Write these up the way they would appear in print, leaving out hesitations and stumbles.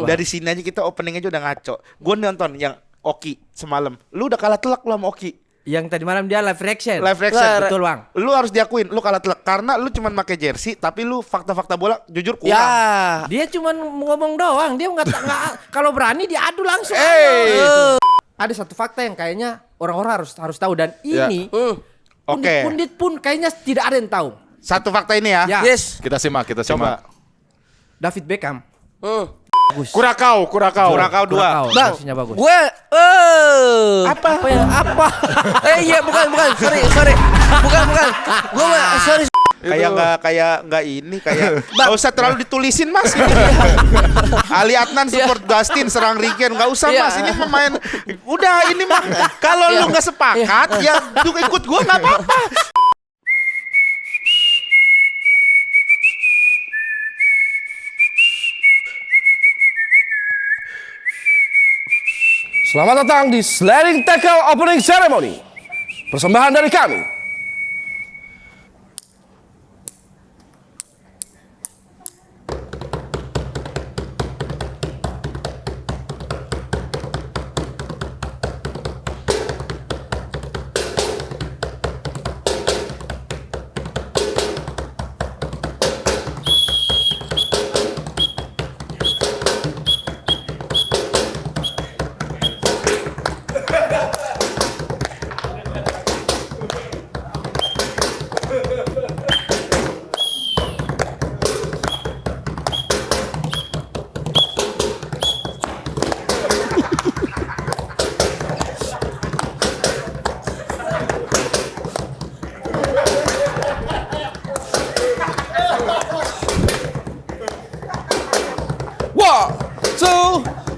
Dari sini aja kita opening aja udah ngaco. Gue nonton yang Oki semalam. Lu udah kalah telak lu sama Oki. Yang tadi malam dia live reaction. Live reaction. Betul bang. Lu harus diakuin lu kalah telak karena lu cuman pakai jersey tapi lu fakta-fakta bola jujur kurang. Ya. Dia cuman ngomong doang. Dia nggak kalau berani diadu langsung. Ada satu fakta yang kayaknya orang-orang harus tahu dan ini Oke. pundit pun kayaknya tidak ada yang tahu. Satu fakta ini ya. Ya. Yes. Kita simak. Coba. David Beckham. Bagus. Kurakau 2. Kurakau, Bang, versinya bagus. gue Apa? apa? Iya bukan. Sorry. Bukan. Gue sorry. Kayak nggak ini nggak usah terlalu ditulisin mas. Ali Adnan support Dustin serang Rigen nggak usah Iya. mas ini pemain udah ini mah kalau lu nggak sepakat ya ikut gua nggak apa-apa. Selamat datang di Sliding Tackle Opening Ceremony. Persembahan dari kami.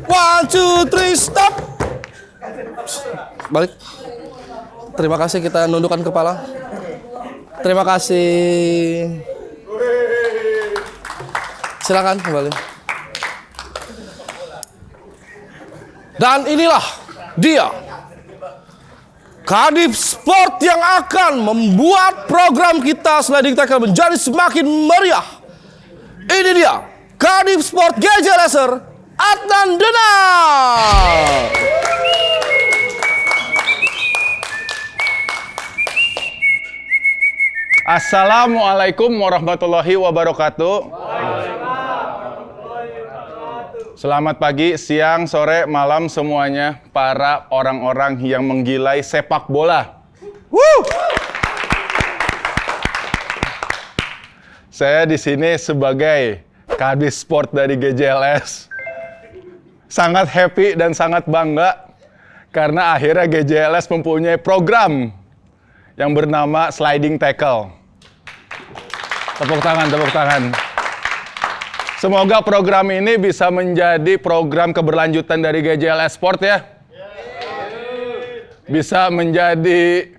One, two, three, stop. Balik. Terima kasih, kita nundukkan kepala. Terima kasih. Silakan kembali. Dan inilah dia Kadif Sport yang akan membuat program kita Sliding Tackle menjadi semakin meriah. Ini dia Kadif Sport GJ Racer Adnan Denal. Assalamualaikum warahmatullahi wabarakatuh. Selamat pagi, siang, sore, malam semuanya para orang-orang yang menggilai sepak bola. Saya di sini sebagai Kadif Sport dari GJLS. Sangat happy dan sangat bangga karena akhirnya GJLS mempunyai program yang bernama Sliding Tackle. Tepuk tangan. Semoga program ini bisa menjadi program keberlanjutan dari GJLS Sport ya. Bisa menjadi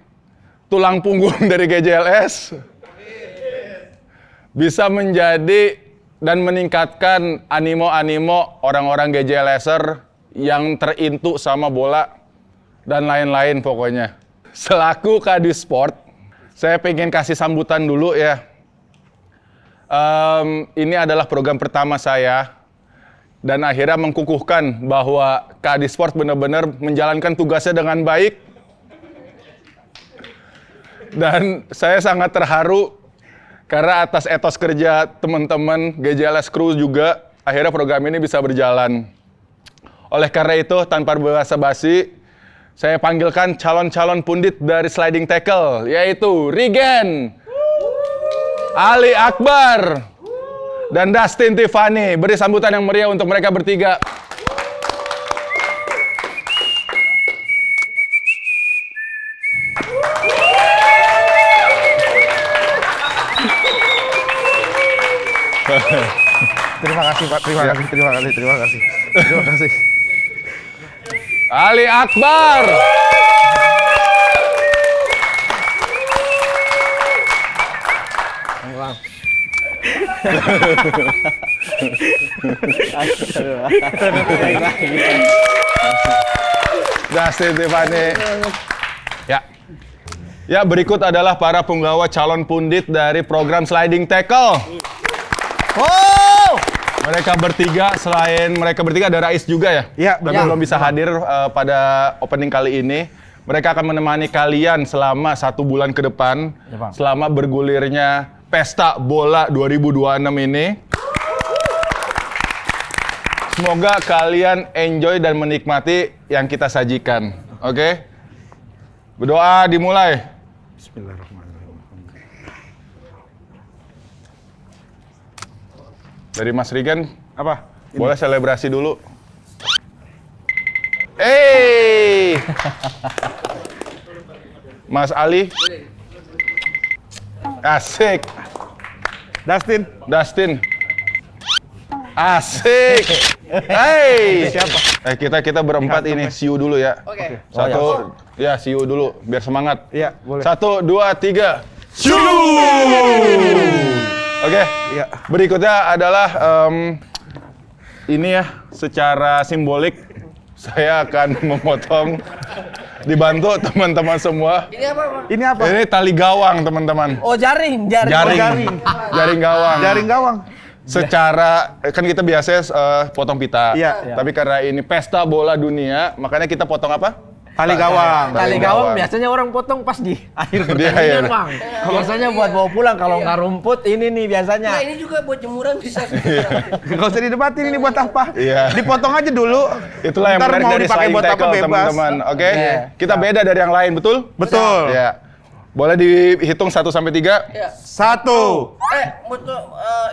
tulang punggung dari GJLS. Bisa menjadi dan meningkatkan animo-animo orang-orang GJLSer yang terintu sama bola dan lain-lain pokoknya. Selaku Kadif Sport, saya pengen kasih sambutan dulu ya. Ini adalah program pertama saya dan akhirnya mengkukuhkan bahwa Kadif Sport benar-benar menjalankan tugasnya dengan baik. Dan saya sangat terharu karena atas etos kerja teman-teman GJLS Crew juga akhirnya program ini bisa berjalan. Oleh karena itu, tanpa basa-basi, saya panggilkan calon-calon pundit dari Sliding Tackle, yaitu Rigen, Ali Akbar, dan Dustin Tiffany. Beri sambutan yang meriah untuk mereka bertiga. Terima kasih Pak, terima kasih. Ali Akbar. Dustin Tiffany. Ya, berikut adalah para penggawa calon pundit dari program Sliding Tackle. Mereka bertiga ada Rais juga ya? Iya, Tapi betul. belum bisa hadir pada opening kali ini. Mereka akan menemani kalian selama 1 bulan ke depan. Selama bergulirnya Pesta Bola 2026 ini. Semoga kalian enjoy dan menikmati yang kita sajikan. Oke? Berdoa dimulai. Dari Mas Rigen, Apa? boleh selebrasi dulu. Hey! Mas Ali. Asik. Dustin. Asik. Hey! Siapa? Kita berempat ini siu dulu ya. Oke. Satu, ya siu dulu biar semangat. Iya, boleh. 1, 2, 3. Siu! Oke. Iya. Berikutnya adalah ini ya, secara simbolik saya akan memotong dibantu teman-teman semua. Ini apa, Bang? Ini apa? Ini tali gawang, teman-teman. Oh, jaring. Jaring gawang. Jaring gawang. Secara kan kita biasanya potong pita. Iya. Tapi karena ini pesta bola dunia, makanya kita potong apa? Tali gawang. Tali gawang biasanya orang potong pas di akhir pertandingan, Iya. Bang. Biasanya buat bawa pulang kalau nggak rumput ini nih biasanya. Nah, ini juga buat jemuran bisa. Gak usah didebatin ini buat apa. Iya. Dipotong aja dulu. Itulah yang Ntar menarik mau dari dipakai sliding buat apa tackle, bebas. teman-teman. Oke? Kita beda dari yang lain, betul? Betul. Ya. Boleh dihitung 1 sampai 3? Ya. 1. Butuh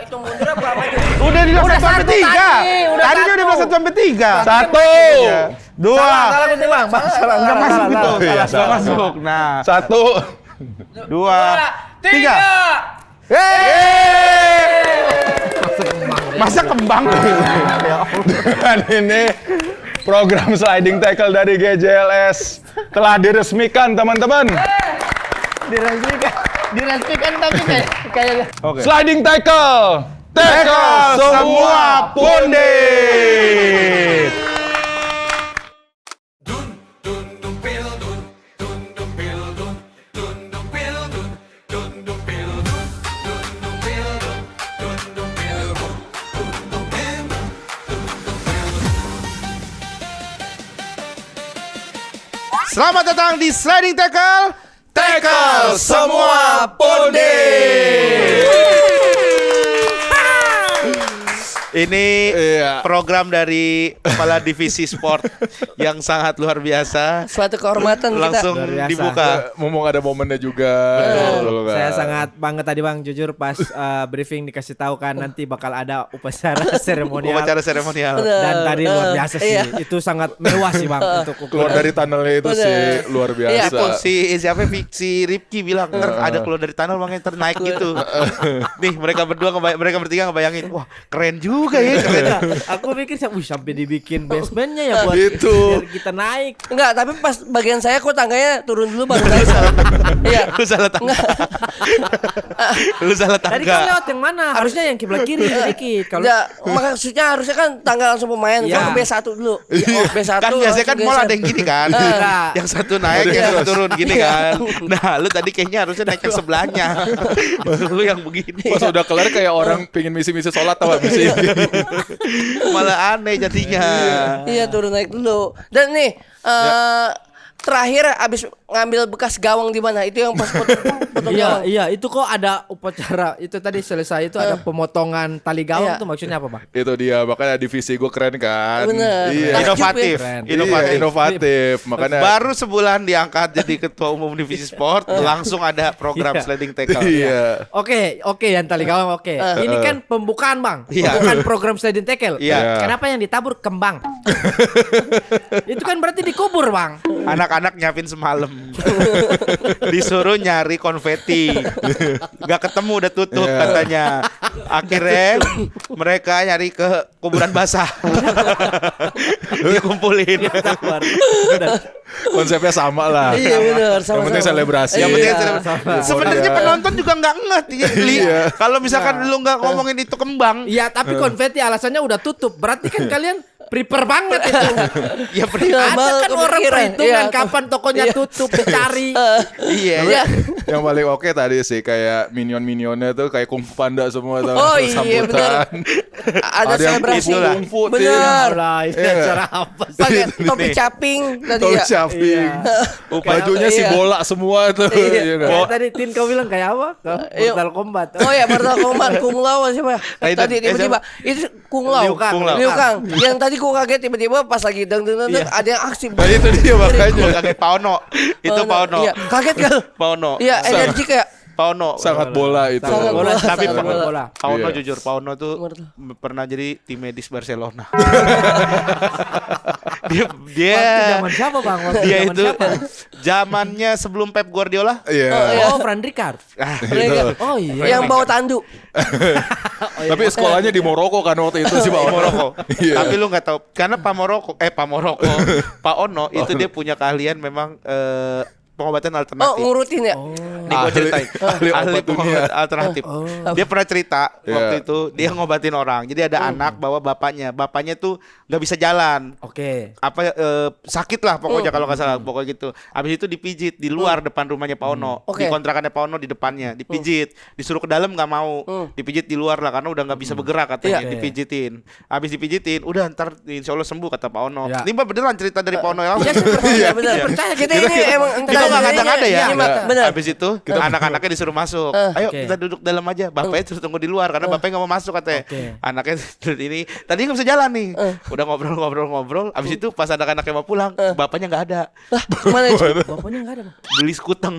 hitung mundur apa maju? Udah di 1 sampai 3. udah Tadi dia satu. udah bilang 1 sampai 3. 1. 2. Salah betul, Bang. Salah. Enggak masuk gitu. Iya, Enggak salah. masuk. Nah, 1. 2, 3. Masa kembang? Dan ini program sliding tackle dari GJLS telah diresmikan, teman-teman. Diresmikan tapi kayak Sliding tackle. Tackle semua pundit. Selamat datang di Sliding Tackle. Tackle semua pundit. Ini program dari Kepala Divisi Sport yang sangat luar biasa. Suatu kehormatan kita. Langsung Luar biasa. dibuka. Ngomong ada momennya juga. Saya sangat bangga tadi, Bang, jujur pas briefing dikasih tahu kan nanti bakal ada upacara seremonial. Upacara seremonial. Dan tadi luar biasa sih. Iya. Itu sangat mewah sih, Bang, untuk Keluar ukuran. dari tunnelnya itu Bener. sih luar biasa. Iya, Itu si si Ripki bilang ntar ada keluar dari tunnel bang yang ternaik gitu. Nih mereka bertiga ngebayangin, wah keren juga ya. Keren. Aku pikir sampai dibikin basementnya ya buat Gitu. biar kita naik. Enggak, tapi pas bagian saya kok tangganya turun dulu baru naik. Iya. Lu salah tangga. Lu salah Tadi kan tangga. lewat yang mana? Harusnya yang kiblat kiri sedikit. Kalau Enggak, maksudnya harusnya kan tangga langsung pemain. Iya. Kan ke B1 dulu. Oh, B1. Kan biasanya kan langsung mall geser. ada yang gini kan. Enggak. Yang satu naik, yang satu turun gini kan. Nah, lu tadi kayaknya harusnya naik yang sebelahnya. Lu yang begini. Pas udah kelar kayak orang pingin misi-misi sholat tau gak misi. Malah aneh jadinya. Iya, turun naik dulu. Dan nih, terakhir abis ngambil bekas gawang di mana? Itu yang pas potong gawang. Iya, itu kok ada upacara. Itu tadi selesai itu ada pemotongan tali gawang Iya. tuh maksudnya apa, Bang? Itu dia, makanya divisi gue keren kan. Bener. Iya. Inovatif. Keren. Inovatif. Inovatif. Makanya Baru sebulan diangkat jadi ketua umum divisi sport, langsung ada program Iya. sliding tackle. iya. Oke, yang tali gawang oke. Ini kan pembukaan, Bang. Iya. Bukan program sliding tackle. Iya. Kenapa yang ditabur kembang? Itu kan berarti dikubur, Bang. Anak-anak nyiapin semalam. Disuruh nyari konfeti. Gak ketemu, udah tutup katanya. Akhirnya mereka nyari ke kuburan basah. Dikumpulin. Konsepnya sama lah. Iya, benar. Yang penting selebrasi. Yang penting Iya. sebenarnya penonton juga nggak ngerti. Kalau misalkan lu nggak ngomongin itu kembang, Iya, tapi konfeti alasannya udah tutup. Berarti kan kalian prepare banget itu. ya Iya, Ada mal kan orang kepikiran. perhitungan Iya. kapan tokonya tutup, dicari. iya. Iya. Yang paling oke tadi sih kayak minion-minionnya tuh kayak Kung Fu Panda semua tuh. Oh iya benar. Ada yang selebrasi. kungfu, Benar. Lah, ini Iya. acara apa sih? Pakai topi caping tadi Tahu ya. Caping. Bajunya si Iya. bola semua tuh. Iya. Iya nggak? Kayak tadi Tin kau bilang kayak apa? Iya. Mortal Kombat. Oh ya, Mortal Kombat Kung Lao siapa ya? Raiden. Tadi tiba-tiba itu Kung Lao. Liu Kang. Liu Kang. Yang tadi gua kaget tiba-tiba pas lagi deng ada yang aksi. Nah itu dia makanya. Gua kaget Pak Ono. Itu Pak Ono. Iya, kaget kan? Pak Ono. Iya, energi kayak Pak Ono. Sangat bola itu. Sangat bola. Tapi Sangat Pak bola. Pak Ono Iya. jujur, Pak Ono tuh Betul. pernah jadi tim medis Barcelona. Waktu dia zaman siapa bang? Waktu dia zaman itu siapa? zamannya sebelum Pep Guardiola. Iya. Oh, Fran Ricard. Mereka. Oh iya. Yang bawa tandu. Tapi sekolahnya di Maroko kan waktu itu sih Pak Ono. Moroko. Iya. Tapi lu nggak tahu karena Pak Ono itu dia punya keahlian memang pengobatan Oh, alternatif. ngurutin ya. Nih gue ceritain ahli ahli obat dunia. pengobatan alternatif. Dia pernah cerita Iya. waktu itu dia ngobatin orang. Jadi ada anak bawa bapaknya tuh nggak bisa jalan. Oke. Apa sakit lah pokoknya kalau nggak salah pokoknya gitu. Habis itu dipijit di luar depan rumahnya Pak Ono. Oke. Di kontrakannya Pak Ono di depannya dipijit. Disuruh ke dalam nggak mau. Dipijit di luar lah karena udah nggak bisa bergerak katanya. Iya. Dipijitin. Habis dipijitin udah ntar insya Allah sembuh kata Pak Ono. Ya. Ini mah beneran cerita dari Pak Ono yang Ya, langsung. Iya benar. Kita ini emang Kita nggak ngada-ngada ya. Iya, benar. Habis itu anak-anaknya disuruh masuk. Ayo Oke. kita duduk dalam aja. Bapaknya terus tunggu di luar karena bapaknya nggak mau masuk katanya. Oke. Anaknya ini tadi nggak bisa jalan nih. Udah ngobrol. Habis itu pas anak-anaknya mau pulang, bapaknya nggak ada. Lah, kemana itu? Bapaknya enggak ada bang. Beli skuteng.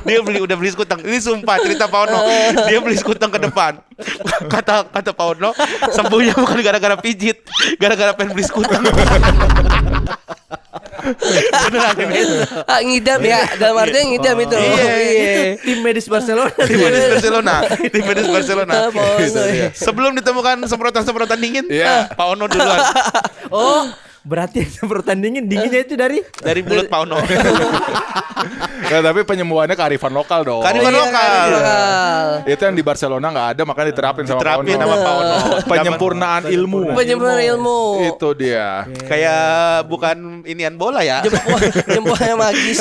Dia udah beli skuteng. Ini sumpah cerita Pak Ono. Dia beli skuteng ke depan. Kata Pak Ono, sembuhnya bukan gara-gara pijit, gara-gara pengen beli skuteng. Beneran ini. Ngidam ya, dalam artinya ngidam itu. Iya, Itu tim medis Barcelona. Tim medis Barcelona. Tim medis Barcelona. Ah, Pak Ono, iya. Sebelum ditemukan semprotan-semprotan dingin, Iya. Pak Ono duluan Oh, berarti yang semprotan dinginnya itu dari dari mulut Pak Ono. Nah, tapi penyembuhannya kearifan lokal dong. Kearifan Iya, lokal. lokal. Itu yang di Barcelona nggak ada makanya diterapin sama Diterapin Pak Ono. sama Pak Ono. Penyempurnaan ilmu. Penyempurnaan ilmu. Itu dia. Kayak bukan inian bola ya. Jempolnya magis.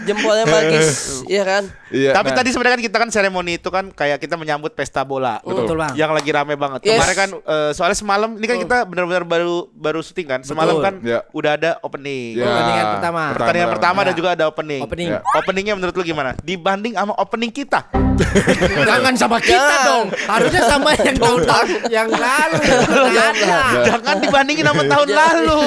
Jempolnya magis, iya kan? Iya. Tapi nah. tadi sebenarnya kan kita kan seremoni itu kan kayak kita menyambut pesta bola. Betul bang. Yang lagi rame banget. Yes. Kemarin kan soalnya semalam ini kan kita benar-benar baru syuting kan. Semalam Betul. kan Ya. udah ada opening. Ya. Pertandingan pertama. Pertandingan pertama dan Ya. juga ada opening. Opening. Ya. Openingnya menurut lu gimana? Dibanding sama opening kita. Jangan sama kita Jangan. dong. Harusnya sama yang tahun yang lalu. Nggak ada. Jangan dibandingin sama tahun lalu.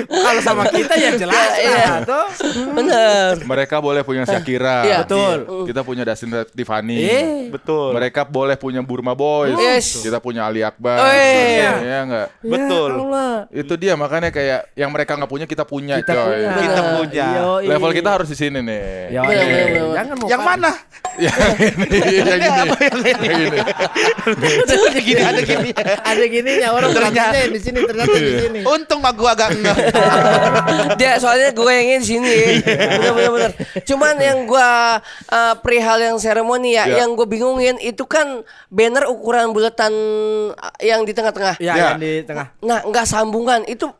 Kalau sama kita ya jelas Iya. lah. Tuh. Bener. Mereka boleh punya Shakira. Iya. Betul. Kita punya Dustin Tiffany. Betul. Mereka boleh punya Burma Boys. Yes. Kita punya Ali Akbar. Oh, iya. Iya enggak? Betul. Ya Allah. Itu dia makanya kayak yang mereka nggak punya kita punya, Kita coy. punya. Kita punya. Yoi. Level kita harus di sini nih. Yoi. Bener. Jangan mau Yang mana? Yang ini, yang ini. Apa yang ini? Ada gini, ada gini. Ada gininya orang Ternyata. ternyata di sini ternyata di sini. Untung mah gua agak enggak. Dia soalnya gue yang di sini. Bener. Cuman yang gue perihal yang seremoni ya, Ya. yang gue bingungin itu kan banner ukuran bulatan yang di tengah-tengah. Ya, Ya. yang di tengah. Nah, nggak sambungan. Itu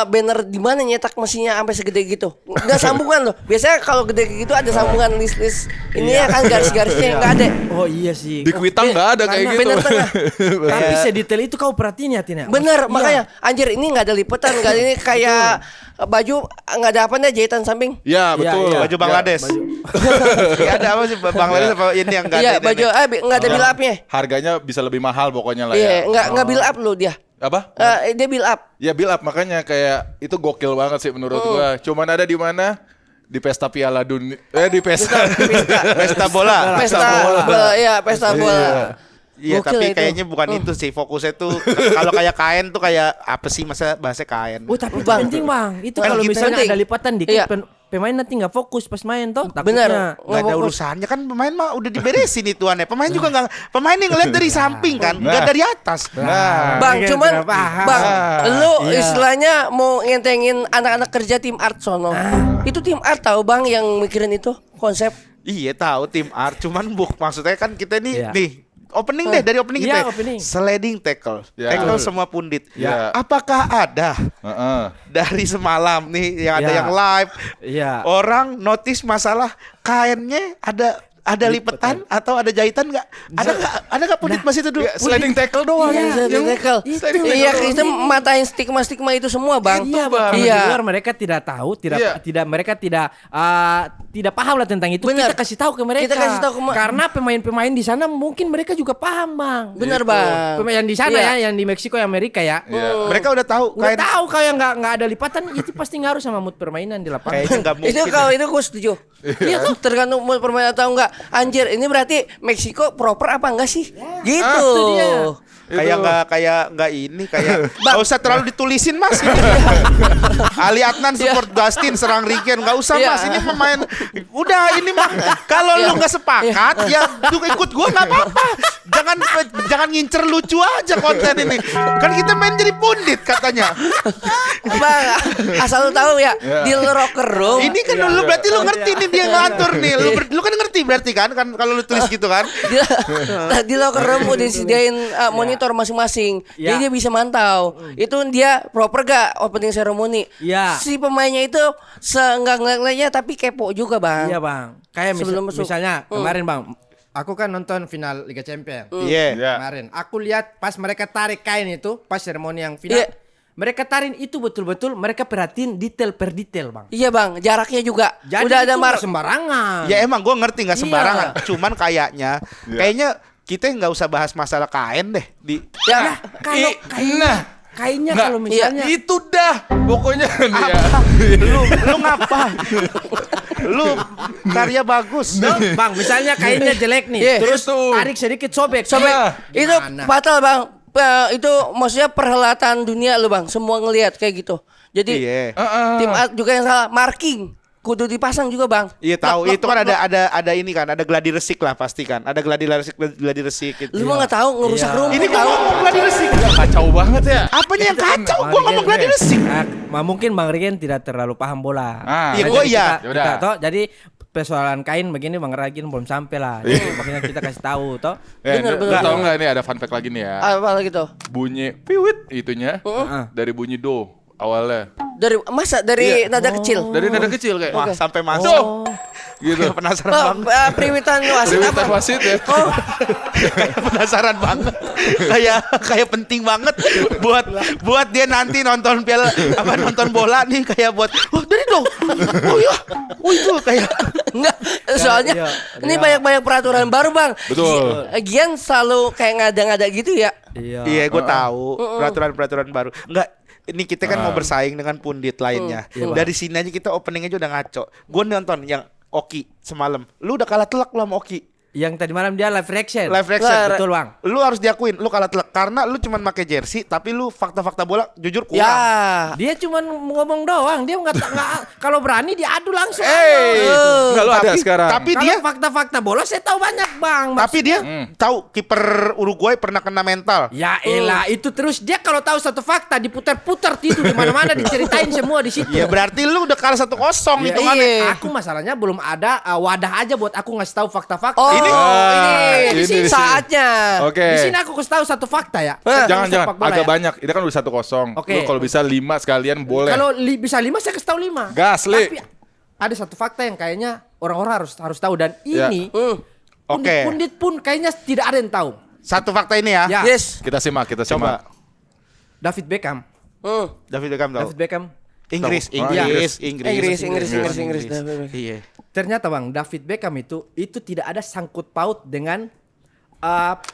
banner di mana nyetak mesinnya sampai segede gitu? Nggak sambungan loh. Biasanya kalau gede gitu ada sambungan list-list. Ini ya kan garis-garisnya nggak ada. Oh iya sih. Di Kuitang nggak ada kayak Karena gitu. bener tengah. Tapi sedetail itu kau perhatiin ya Tina. Bener, Iya. makanya anjir ini nggak ada lipetan, nggak ini kayak baju nggak ada apa nih jahitan samping. Ya betul. Iya. Baju Bangladesh. Iya ada apa sih Bangladesh apa ini yang enggak Iya, ada. baju nggak ada build upnya. Harganya bisa lebih mahal pokoknya lah Iya, ya. nggak build up lo dia. Apa? Dia build up. Ya build up makanya kayak itu gokil banget sih menurut gua. Cuman ada di mana? Di pesta Piala Dunia. Di pesta. Pesta bola. Pesta bola, iya pesta bola. Iya, Gokil tapi itu. kayaknya bukan itu sih fokusnya tuh kalau kayak kain tuh kayak apa sih masa bahasa kain. Oh tapi itu Bang. penting bang. Itu Kan kalau kita misalnya penting. ada lipatan dikit Iya. pemain nanti nggak fokus pas main toh. Bener. Takutnya. Nggak ada Fokus. urusannya kan pemain mah udah diberesin ituannya. Pemain juga nggak pemain yang ngeliat dari samping kan, nggak Nah. dari atas. Nah, Bang, Ini kan cuman sudah paham. Bang, lu Iya. istilahnya mau ngentengin anak-anak kerja tim art sono. Itu tim art tahu Bang yang mikirin itu konsep. Iya tahu tim art, cuman maksudnya kan kita nih Iya. nih opening deh dari opening Iya, kita. opening. Sliding tackle. Ya. Tackle semua pundit. Ya. Apakah ada Heeh. dari semalam nih yang ada Ya. yang live Iya. orang notice masalah kainnya ada lipetan atau ada jahitan nggak? Ada nggak pundit mas itu dulu? Ya, sliding tackle doang. Iya, tackle. Iya, kita matain stigma-stigma itu semua, Bang. Iya, Bang. Di Iya. luar mereka tidak tahu, Iya. mereka tidak paham lah tentang itu. Benar. Kita kasih tahu ke mereka. Kita kasih tahu karena pemain-pemain di sana mungkin mereka juga paham, Bang. Benar, Bang. Pemain di sana Iya. ya, yang di Meksiko, Amerika ya. Mereka udah tahu Udah kain tahu kalau nggak ada lipatan itu pasti ngaruh sama mood permainan di lapangan. kayaknya nggak mungkin. Itu kalau itu gue setuju. Iya tuh tergantung mau permainan atau enggak. Anjir, ini berarti Meksiko proper apa enggak sih? Gitu. Itu dia. Kayak nggak ini kayak nggak usah terlalu ditulisin mas. Ali Adnan support Dustin serang Riken nggak usah Iya. mas ini pemain udah ini mah kalau lu nggak sepakat ya lu ikut gua nggak apa-apa jangan ngincer lucu aja konten ini kan kita main jadi pundit katanya. Bang, asal lu tahu ya, di locker room. Ini kan lu berarti lu ngerti nih dia ngatur nih lu kan ngerti berarti kan kalau lu tulis gitu kan. di locker room udah disediain monitor masing-masing. Ya. Jadi dia bisa mantau. Itu dia proper gak opening ceremony. Ya. Si pemainnya itu seenggak-enggaknya tapi kepo juga, Bang. Iya, Bang. Kayak Sebelum masuk. misalnya kemarin, Bang, aku kan nonton final Liga Champions. Iya. Iya. Kemarin aku lihat pas mereka tarik kain itu pas seremoni yang final. Iya. Mereka tarik itu betul-betul mereka perhatiin detail per detail, Bang. Iya, Bang. Jaraknya juga. Jadi udah ada itu nggak sembarangan. Ya emang gue ngerti nggak Iya. sembarangan cuman kayaknya kita nggak usah bahas masalah kain deh di Ya, Kalau kainnya Nggak, kalau misalnya itu dah pokoknya nih ya. lu ngapa? Lu karya bagus. Bang, misalnya kainnya jelek nih, Iya. terus Itu. tarik sedikit sobek. Sobek. Itu Gimana? fatal, Bang. Itu maksudnya perhelatan dunia lo, Bang. Semua ngelihat kayak gitu. Jadi Iya. tim art juga yang salah marking. Kudu dipasang juga, Bang. Iya tahu itu kan ada ini kan ada gladi resik lah pasti kan ada gladi resik gitu. Lu mah nggak tahu ngerusak Iya. rumput Ini gua tahu. ngomong gladi resik. Kacau banget ya. Apanya yang kacau? Bang Gua Rigen, ngomong gladi resik. Mungkin Bang Rigen tidak terlalu paham bola. Iya, gua Jadi iya. Yaudah. jadi persoalan kain begini Bang Rigen belum sampai lah. Jadi makanya kita kasih tahu toh. Bener, Lu bener. tahu nggak ini ada fun fact lagi nih ya. Apa lagi tuh? Bunyi piwit itunya dari bunyi do awalnya. Dari nada kecil. Dari nada kecil kayak. Wah sampai masuk. Gitu. Kayak penasaran Oh, banget. periwitan wasit Periwitan apa? wasit ya. Kayak penasaran banget. kayak penting banget buat dia nanti nonton nonton bola nih kayak buat dari dong. Oh iya. Oh itu kayak Enggak, soalnya iya, ini iya. banyak Peraturan baru, Bang. Betul. Gian selalu kayak ngada-ngada gitu ya. iya gue tahu peraturan baru. Enggak ini kita kan mau bersaing dengan pundit lainnya. Dari sini aja kita opening aja udah ngaco. Gue nonton yang Oki semalam. Lu udah kalah telak lu sama Oki. Yang tadi malam dia live reaction. Live reaction. Betul, Bang. Lu harus diakuin lu kalah telak karena lu cuman pakai jersey tapi lu fakta-fakta bola jujur kurang. Ya. Dia cuma ngomong doang, dia nggak kalau berani diadu langsung. Enggak lu ada sekarang. Tapi Kalau dia fakta-fakta bola saya tahu banyak, Bang. tapi dia tahu kiper Uruguay pernah kena mental. Ya elah, itu terus dia kalau tahu satu fakta diputar-putar itu di mana-mana diceritain semua di situ. Ya berarti lu udah kalah 1-0 Ya, itu mana? iya. Aku masalahnya belum ada wadah aja buat aku ngasih tahu fakta-fakta. Oh, Ini- ini ini di sini. saatnya. Oke. Di sini aku kasih tahu satu fakta ya. Jangan Sepak bola agak ya. banyak. Ini kan udah 1-0. Oke. Lu kalau bisa 5 sekalian boleh. Kalau bisa 5 saya kasih tahu 5. Gas, Li. Tapi ada satu fakta yang kayaknya orang-orang harus tahu dan Ya. ini Oke. pundit-pundit pun kayaknya tidak ada yang tahu. Satu fakta ini ya. Ya. Yes. Kita simak. Coba. David Beckham. David Beckham tahu. David Beckham. Inggris. Iya. Ternyata Bang, David Beckham itu tidak ada sangkut paut dengan